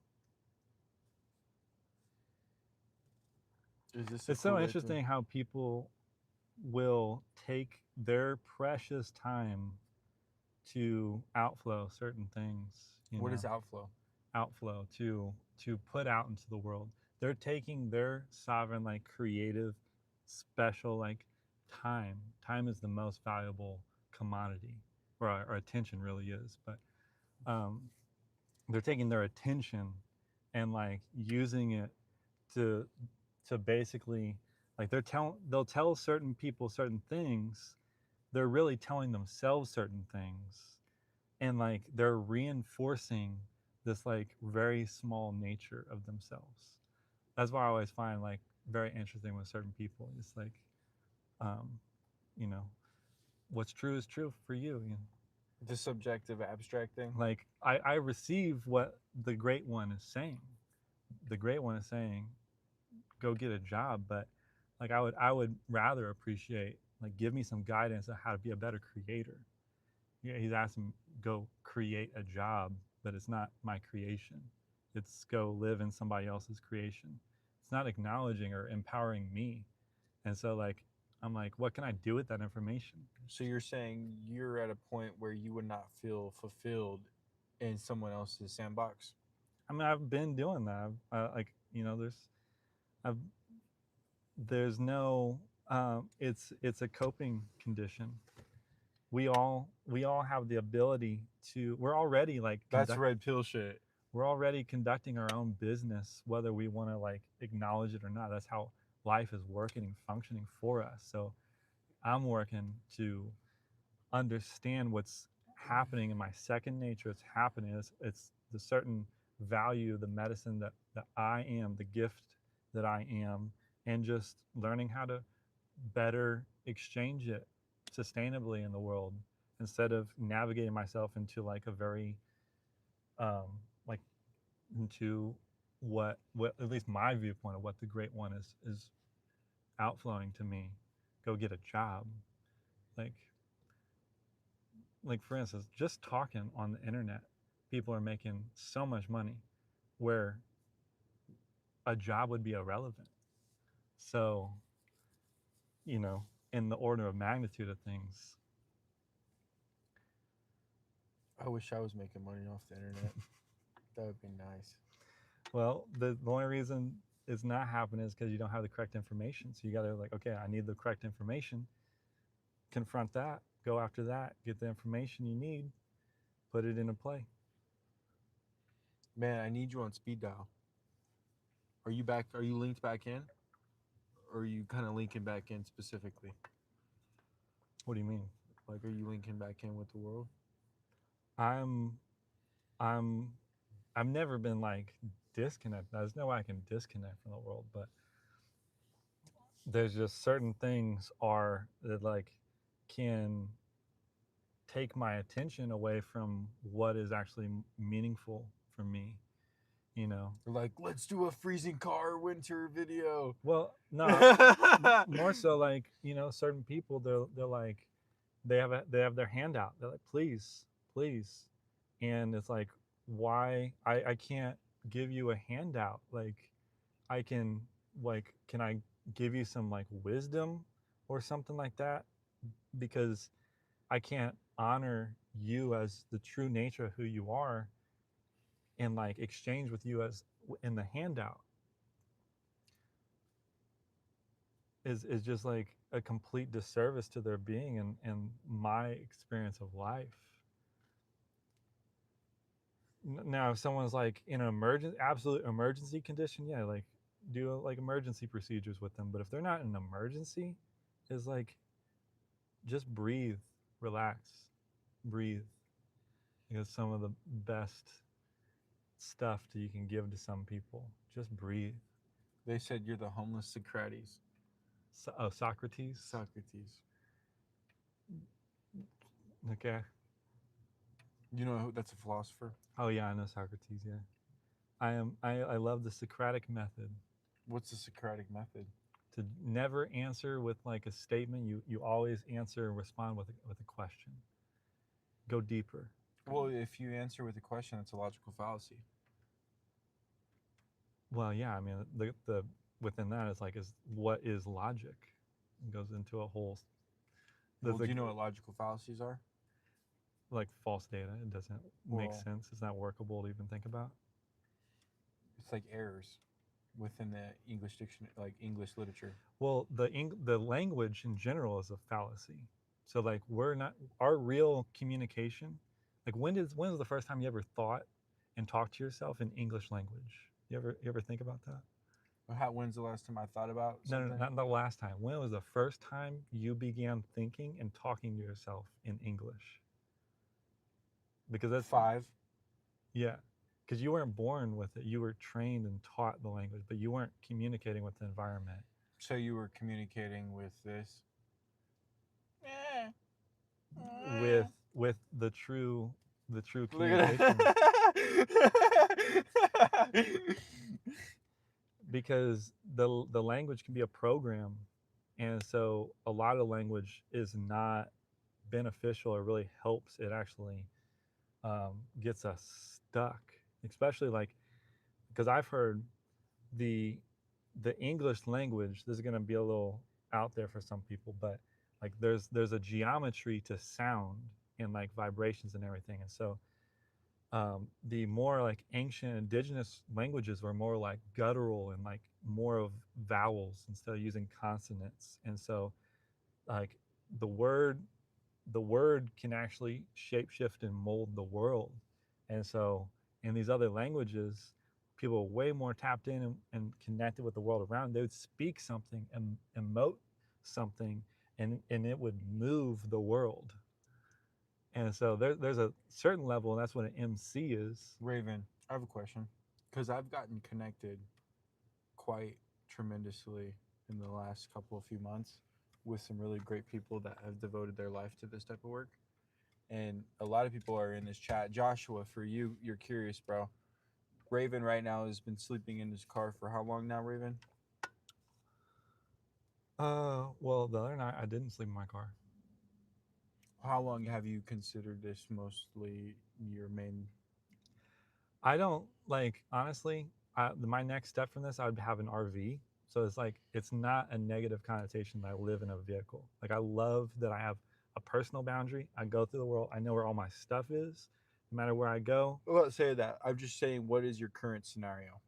Is this a It's so cool way to? interesting how people will take their precious time to outflow certain things, What is outflow? outflow to put out into the world. they're taking their sovereign, like creative, special, like time. Time is the most valuable commodity, or our attention really is. But um, they're taking their attention and like using it to basically, like they'll tell certain people certain things. They're really telling themselves certain things, and like they're reinforcing this like very small nature of themselves. That's why I always find like very interesting with certain people. It's like, um, you know, what's true is true for you. You know? The subjective abstract thing. Like I receive what the great one is saying. The great one is saying, go get a job, but like I would rather appreciate, like, give me some guidance on how to be a better creator. Yeah, he's asking, go create a job, but it's not my creation. It's go live in somebody else's creation. It's not acknowledging or empowering me. And so like I'm like, what can I do with that information? So you're saying you're at a point where you would not feel fulfilled in someone else's sandbox? I mean, I've been doing that. Like, I've, there's no, it's a coping condition. We all have the ability to. That's red pill shit. We're already conducting our own business, whether we want to like acknowledge it or not. That's how life is working and functioning for us. So I'm working to understand what's happening in my second nature. It's happening. It's the certain value, the medicine that I am, the gift that I am, and just learning how to better exchange it sustainably in the world, instead of navigating myself into like a very like into what at least my viewpoint of what the great one is outflowing to me. Go get a job. like like for instance, just talking on the internet, people are making so much money where a job would be irrelevant. So, in the order of magnitude of things. I wish I was making money off the internet. That would be nice. Well, the only reason it's not happening is because you don't have the correct information. So you got to, like, okay, I need the correct information, confront that, go after that, get the information you need, put it into play. Man, I need you on speed dial. Are you back? Are you linked back in? Or are you kind of linking back in specifically? What do you mean? Like, are you linking back in with the world? I'm I'm I've never been like disconnected. There's no way I can disconnect from the world, but there's just certain things are that like can take my attention away from what is actually meaningful for me, you know. Like, let's do a freezing car winter video. Well, no, more so like, certain people, they're like, they have their hand out. They're like, please, please. And it's like, why I can't give you a handout. Like, I can, like, can I give you some like wisdom or something like that? Because I can't honor you as the true nature of who you are and like exchange with you as in the handout is just like a complete disservice to their being and my experience of life. Now, if someone's like in an absolute emergency condition, yeah, like do like emergency procedures with them. But if they're not in an emergency, is like just breathe, relax, breathe. Because some of the best stuff that you can give to some people, just breathe. They said you're the homeless Socrates. Oh, Socrates. Socrates. Okay. You know who? That's a philosopher. Oh yeah, I know Socrates. Yeah, I love the Socratic method. What's the Socratic method? To never answer with like a statement. You always answer and respond with a question. Go deeper. Well, if you answer with a question, it's a logical fallacy. Well, yeah. I mean, the within that is like, is what is logic? It goes into a whole. Well, There's do like you know what logical fallacies are? like false data. It doesn't make Well, sense. It's not workable to even think about. it's like errors. within the English dictionary, like English literature? Well, the language in general is a fallacy. So like we're not our real communication. Like when is the first time you ever thought and talked to yourself in English language? You ever think about that? When's the last time I thought about No, no, something? not the last time. When was the first time you began thinking and talking to yourself in English? Because that's Five. yeah, because you weren't born with it. You were trained and taught the language, but you weren't communicating with the environment So you were communicating with this. with the true Look at communication that. because the language can be a program, and so a lot of language is not beneficial or really helps. It actually gets us stuck, especially like because I've heard the the English language. This is going to be a little out there for some people, but like there's a geometry to sound and like vibrations and everything, and so the more like ancient indigenous languages were more like guttural and like more of vowels instead of using consonants, and so like the word the word can actually shapeshift and mold the world. And so in these other languages, people are way more tapped in and connected with the world around. They would speak something and emote something, and it would move the world. And so there's a certain level, and that's what an MC is. Raven, I have a question. Because I've gotten connected quite tremendously in the last couple of few months with some really great people that have devoted their life to this type of work. And a lot of people are in this chat. Joshua, for you, you're curious, bro. Raven right now has been sleeping in his car for how long now, Raven? Well, the other night I didn't sleep in my car. How long have you considered this mostly your main? I don't like honestly. My next step from this, I would have an RV. So it's like it's not a negative connotation that I live in a vehicle. Like I love that I have a personal boundary. I go through the world. I know where all my stuff is, no matter where I go. Well, let's say that. I'm just saying, what is your current scenario?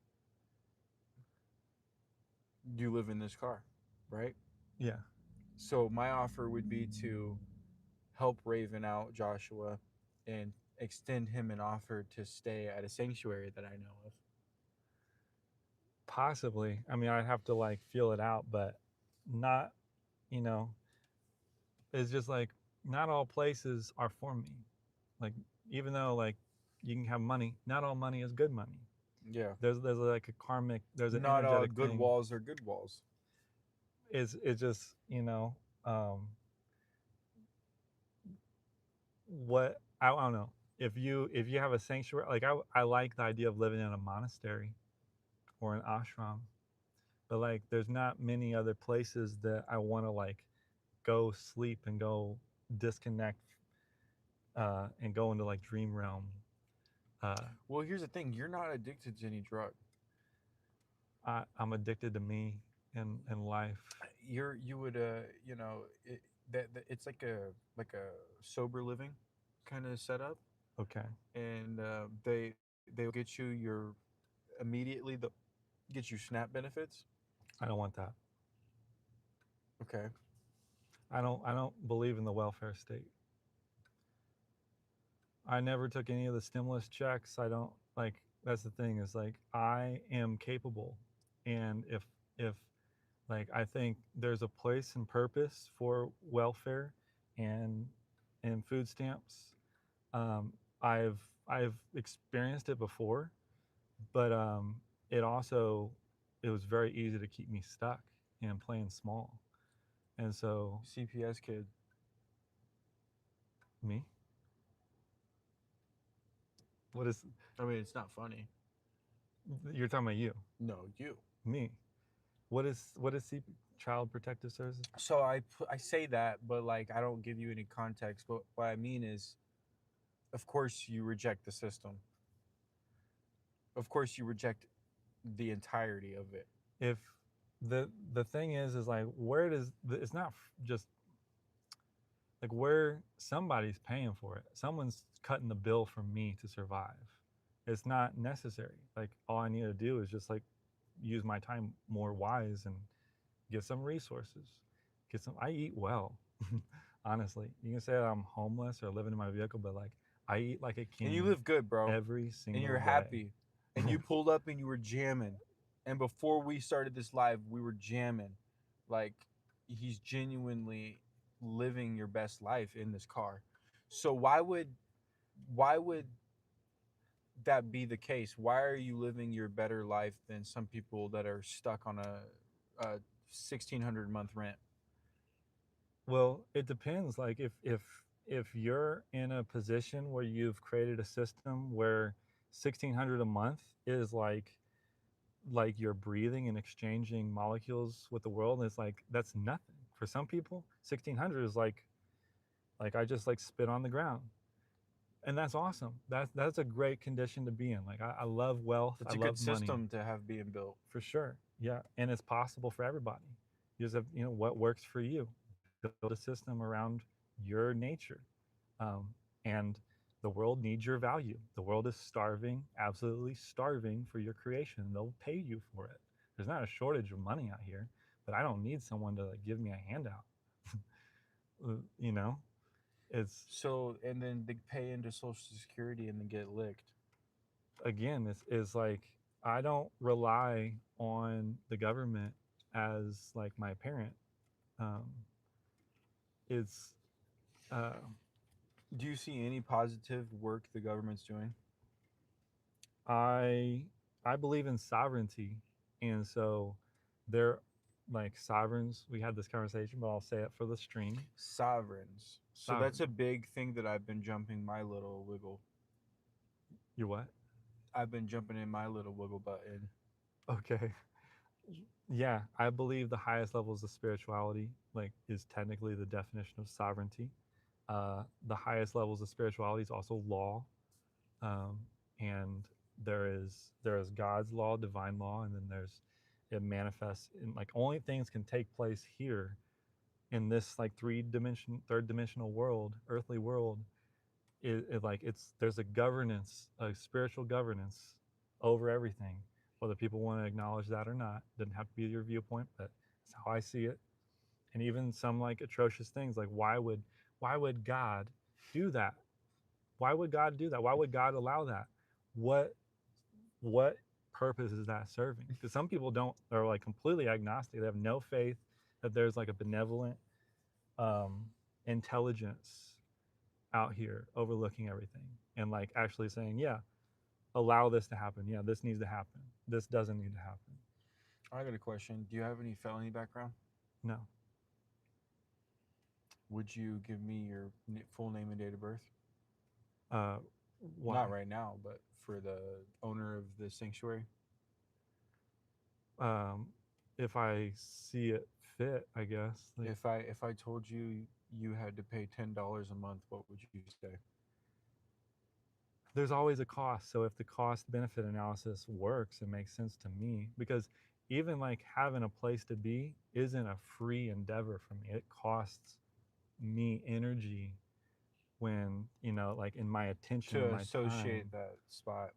You live in this car, right? Yeah, So my offer would be to help Raven out, Joshua, and extend him an offer to stay at a sanctuary that I know of. possibly. I mean, I'd have to like feel it out, but not. You know, it's just like not all places are for me. Like even though like you can have money, not all money is good money. Yeah. There's like a karmic, there's an Not all energetic good thing. walls are good walls. It's just um, what I don't know if you have a sanctuary like I like the idea of living in a monastery or an ashram, but like there's not many other places that I want to like go sleep and go disconnect and go into like dream realm. Uh, Well, here's the thing: you're not addicted to any drug. I'm addicted to me in life. You would it's like a sober living kind of setup, Okay, and they'll get you your immediately the get you SNAP benefits. I don't want that. Okay. I don't believe in the welfare state. I never took any of the stimulus checks. I don't like that's the thing is like I am capable. And if like I think there's a place and purpose for welfare and and food stamps. Um, I've experienced it before, but it also it was very easy to keep me stuck and playing small. And so CPS kid. me, what is I mean, it's not funny. you're talking about you, No, you. me? What is Child Protective Services? So I say that, but like I don't give you any context. But what I mean is, of course, you reject the system. Of course, you reject the entirety of it. If the thing is like where does it's not just like where somebody's paying for it. Someone's cutting the bill for me to survive. It's not necessary. Like all I need to do is just like use my time more wise and get some resources. Get some. I eat well, honestly. You can say I'm homeless or living in my vehicle, but like I eat like a And you king live good, bro. every And single you're day. happy. And you pulled up and you were jamming. And before we started this live, we were jamming. Like he's genuinely living your best life in this car. So why would that be the case? Why are you living your better life than some people that are stuck on a 1,600 month rent? Well, it depends. Like if you're in a position where you've created a system where 1600 a month is like you're breathing and exchanging molecules with the world, and it's like that's nothing. For some people, 1600 is like I just like spit on the ground. And that's awesome. That's a great condition to be in. Like I love wealth, I It's a good love money, system to have being built. for sure. Yeah, and it's possible for everybody. You just have, what works for you. Build a system around your nature, and the world needs your value. The world is starving, absolutely starving for your creation. They'll pay you for it. There's not a shortage of money out here, but I don't need someone to like give me a handout. you know, it's So and then they pay into Social Security and then get licked. again, it's like I don't rely on the government as like my parent. Um, it's uh, Do you see any positive work the government's doing? I I believe in sovereignty, and so they're like sovereigns. We had this conversation, but I'll say it for the stream. Sovereigns. So that's a Sovereign. big thing that I've been jumping my little wiggle. You're what? I've been jumping in my little wiggle button. Okay. Yeah, I believe the highest levels of spirituality like is technically the definition of sovereignty. The highest levels of spirituality is also law, um, and there is God's law, divine law, and then there's it manifests in like only things can take place here in this like third dimensional world, earthly world. It like it's there's a governance, a spiritual governance over everything, whether people want to acknowledge that or not. Doesn't have to be your viewpoint, but it's how I see it. And even some like atrocious things like why would God do that? Why would God do that? Why would God allow that? What what purpose is that serving? Because some people don't are like completely agnostic. They have no faith that there's like a benevolent um, intelligence out here overlooking everything and like actually saying, yeah, allow this to happen. Yeah, this needs to happen. This doesn't need to happen. I got a question. Do you have any felony background? No. Would you give me your full name and date of birth? Uh, Not why? right now, but for the owner of the sanctuary. Um, if I see it fit, I guess. Like, If I told you you had to pay $10 a month, what would you say? there's always a cost. So if the cost benefit analysis works, it makes sense to me because even like having a place to be isn't a free endeavor for me. It costs me energy when, like in my attention and To my associate time. that spot.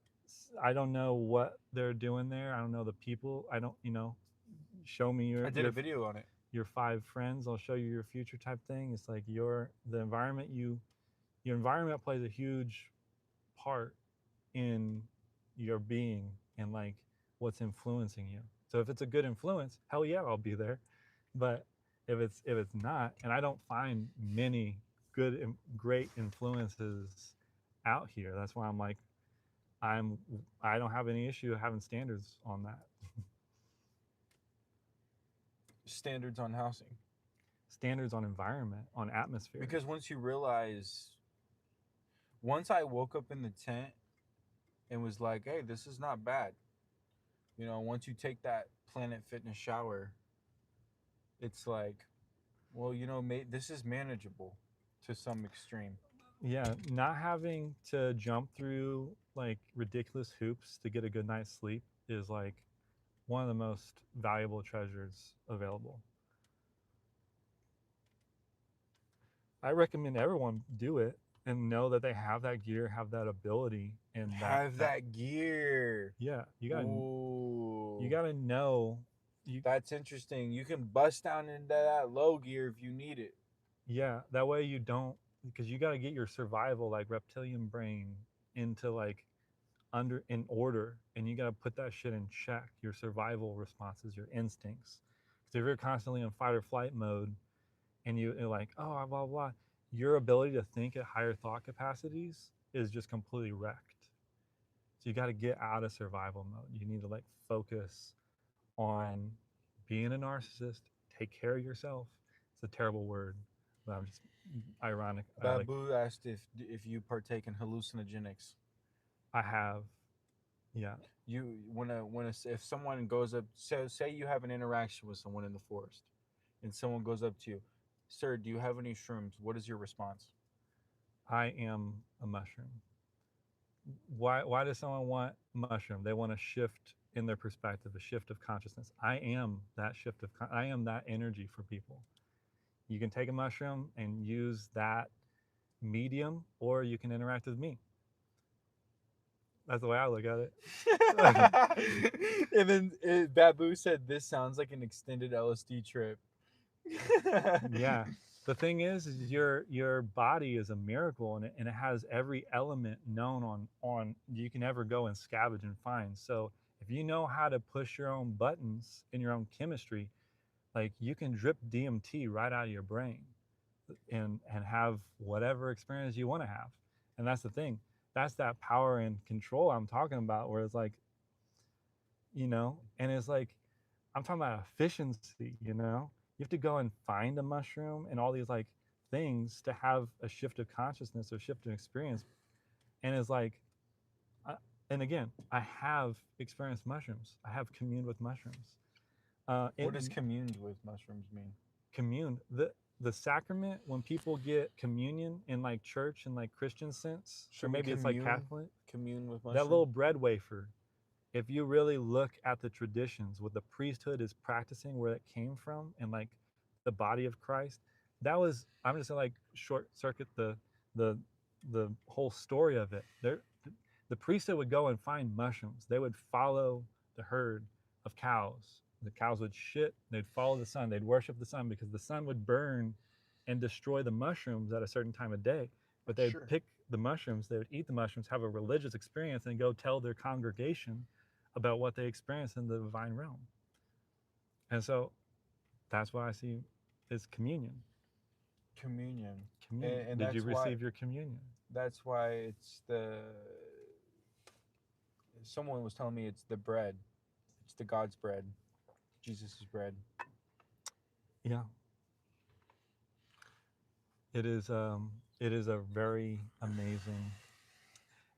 I don't know what they're doing there. I don't know the people. I don't, show me I your did a your video on it. your five friends. I'll show you your future type thing. It's like the environment your environment plays a huge part in your being and like what's influencing you. So if it's a good influence, hell yeah, I'll be there. But if it's not, and I don't find many great influences out here. That's why I'm like I'm I don't have any issue having standards on that. Standards on housing. Standards on environment, on atmosphere. Because once I woke up in the tent and was like, hey, this is not bad. Once you take that Planet Fitness shower, it's like, well, this is manageable to some extreme. Yeah, not having to jump through like ridiculous hoops to get a good night's sleep is like one of the most valuable treasures available. I recommend everyone do it. and know that they have that gear, have that ability, and Have that that gear. yeah, you Ooh. gotta know you That's interesting. You can bust down into that low gear if you need it. yeah, that way you don't because you gotta get your survival like reptilian brain into like under in order and you gotta put that shit in check, your survival responses, your instincts. Because if you're constantly in fight or flight mode and you're like, oh blah blah blah, your ability to think at higher thought capacities is just completely wrecked. So you got to get out of survival mode. You need to like focus on being a narcissist, take care of yourself. It's a terrible word, but I'm just ironic. I like Babu asked if you partake in hallucinogenics. I have yeah. You when if someone goes up, say you have an interaction with someone in the forest, and someone goes up to you, sir, do you have any shrooms? What is your response? I am a mushroom. Why does someone want mushroom? They want a shift in their perspective, a shift of consciousness. I am that shift of I am that energy for people. You can take a mushroom and use that medium or you can interact with me. That's the way I look at it. And then Babu said, "This sounds like an extended LSD trip." Yeah. The thing is your body is a miracle and it has every element known on you can ever go and scavenge and find. So if you know how to push your own buttons in your own chemistry, like you can drip DMT right out of your brain and have whatever experience you want to have. And that's the thing. That's that power and control I'm talking about where it's like, and it's like I'm talking about efficiency, You have to go and find a mushroom and all these like things to have a shift of consciousness or shift of experience. And it's like, uh, and again, I have experienced mushrooms. I have communed with mushrooms. It What does communed with mushrooms mean? communed the sacrament when people get communion in like church and like Christian sense, or Should we maybe it's like Catholic. commune with That mushroom? little bread wafer, if you really look at the traditions, what the priesthood is practicing, where it came from, and like the body of Christ, that was I'm just gonna like short circuit the the whole story of it. The priesthood would go and find mushrooms. They would follow the herd of cows. The cows would shit. They'd follow the sun. They'd worship the sun because the sun would burn and destroy the mushrooms at a certain time of day. But they'd Sure. pick the mushrooms, they would eat the mushrooms, have a religious experience, and go tell their congregation about what they experienced in the divine realm. And so that's what I see is communion. Communion, Communion. and Did you receive your communion? that's why it's the someone was telling me it's the bread, it's the God's bread, Jesus's bread. Yeah, it is. It is a very amazing.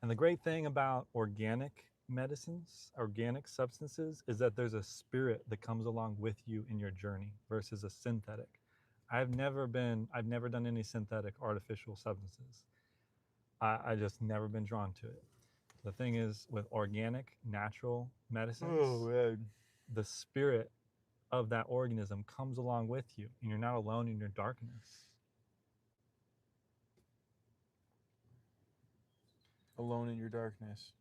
And the great thing about organic medicines, organic substances, is that there's a spirit that comes along with you in your journey versus a synthetic. I've never done any synthetic artificial substances. I just never been drawn to it. The thing is, with organic, natural Oh medicines, man, the spirit of that organism comes along with you, and you're not alone in your darkness. alone in your darkness.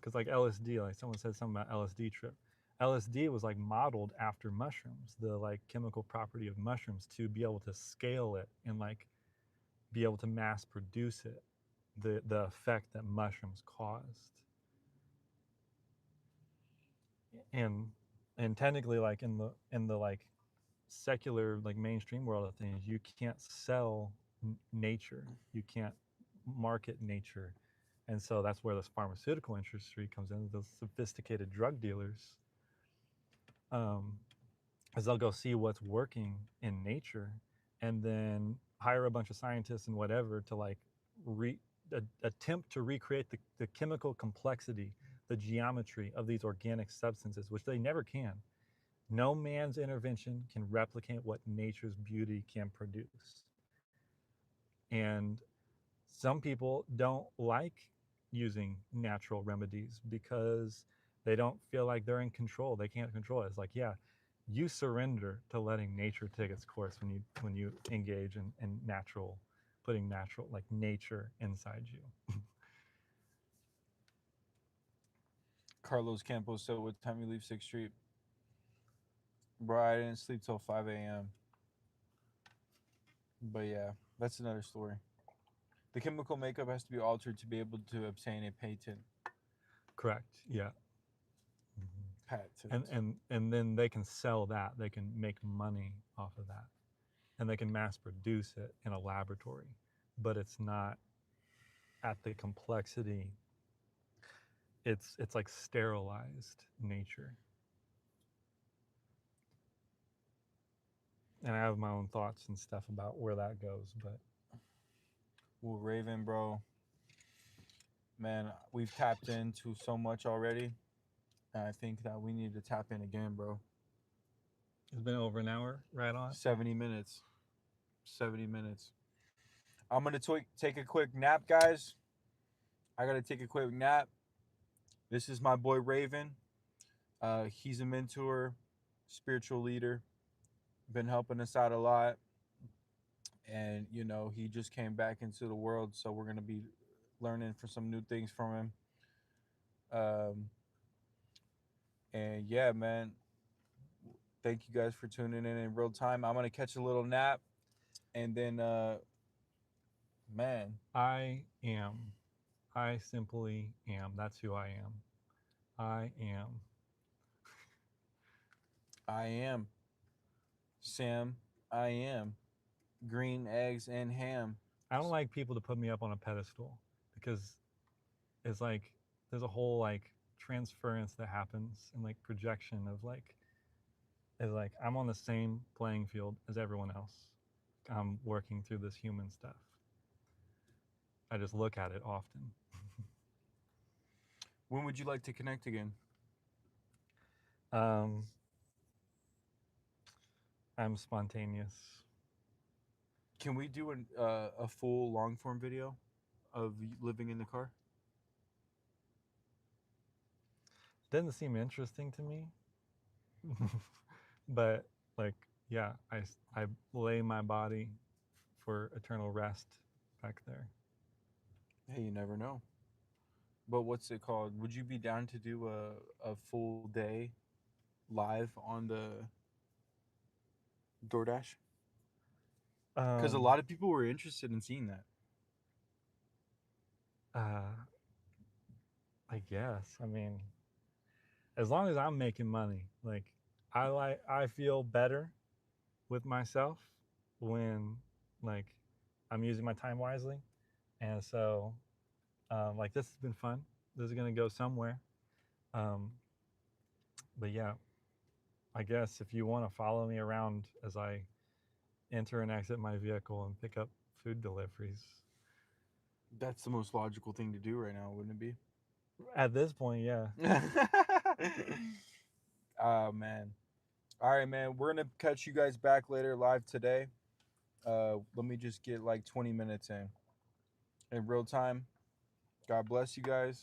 Because like LSD, like someone said something about LSD trip. LSD was like modeled after mushrooms, the like chemical property of mushrooms to be able to scale it and like be able to mass produce it, the effect that mushrooms caused. And and technically like in the like secular like mainstream world of things, you can't sell nature. You can't market nature. And so that's where this pharmaceutical industry comes in, those sophisticated drug dealers, um, is they'll go see what's working in nature and then hire a bunch of scientists and whatever to like re- attempt to recreate the chemical complexity, the geometry of these organic substances, which they never can. No man's intervention can replicate what nature's beauty can produce. And some people don't like using natural remedies because they don't feel like they're in control. They can't control it. It's like, yeah, you surrender to letting nature take its course when you engage in natural putting natural, like nature inside you. Carlos Campos said, "What time you leave 6th Street?" Bro, I didn't sleep till 5 a.m. But yeah, that's another story. The chemical makeup has to be altered to be able to obtain a patent. Correct. Yeah. Mhm. and Patent. and and then they can sell that, they can make money off of that, and they can mass produce it in a laboratory, but it's not at the complexity. It's like sterilized nature. And I have my own thoughts and stuff about where that goes, but Well, Raven, bro, man, we've tapped into so much already, and I think that we need to tap in again, bro. it's been over an hour right on. 70 minutes. 70 minutes. I'm going to take a quick nap, guys. I got to take a quick nap. This is my boy Raven. He's a mentor, spiritual leader, been helping us out a lot. And, he just came back into the world. So we're going to be learning for some new things from him. Um, and yeah, man, thank you guys for tuning in real time. I'm going to catch a little nap. And then, man, I am. I simply am. That's who I am. I am. I am Sam. I am green eggs and ham. I don't like people to put me up on a pedestal because it's like there's a whole like transference that happens and like projection of like is like I'm on the same playing field as everyone else. I'm working through this human stuff. I just look at it often. When would you like to connect again? um, I'm spontaneous. Can we do a full long form video of living in the car? Doesn't seem interesting to me, but like yeah, I lay my body for eternal rest back there. Hey, you never know. But what's it called? Would you be down to do a full day live on the DoorDash? Because a Um, lot of people were interested in seeing that. uh, I guess. I mean, as long as I'm making money, I feel better with myself when like I'm using my time wisely. And so like this has been fun. This is gonna go somewhere. Um, but yeah, I guess if you want to follow me around as I enter and exit my vehicle and pick up food deliveries, That's the most logical thing to do right now, wouldn't it be? at this point, yeah. Oh man. All right, man. We're gonna catch you guys back later live today. Let me just get like 20 minutes in real time. God bless you guys.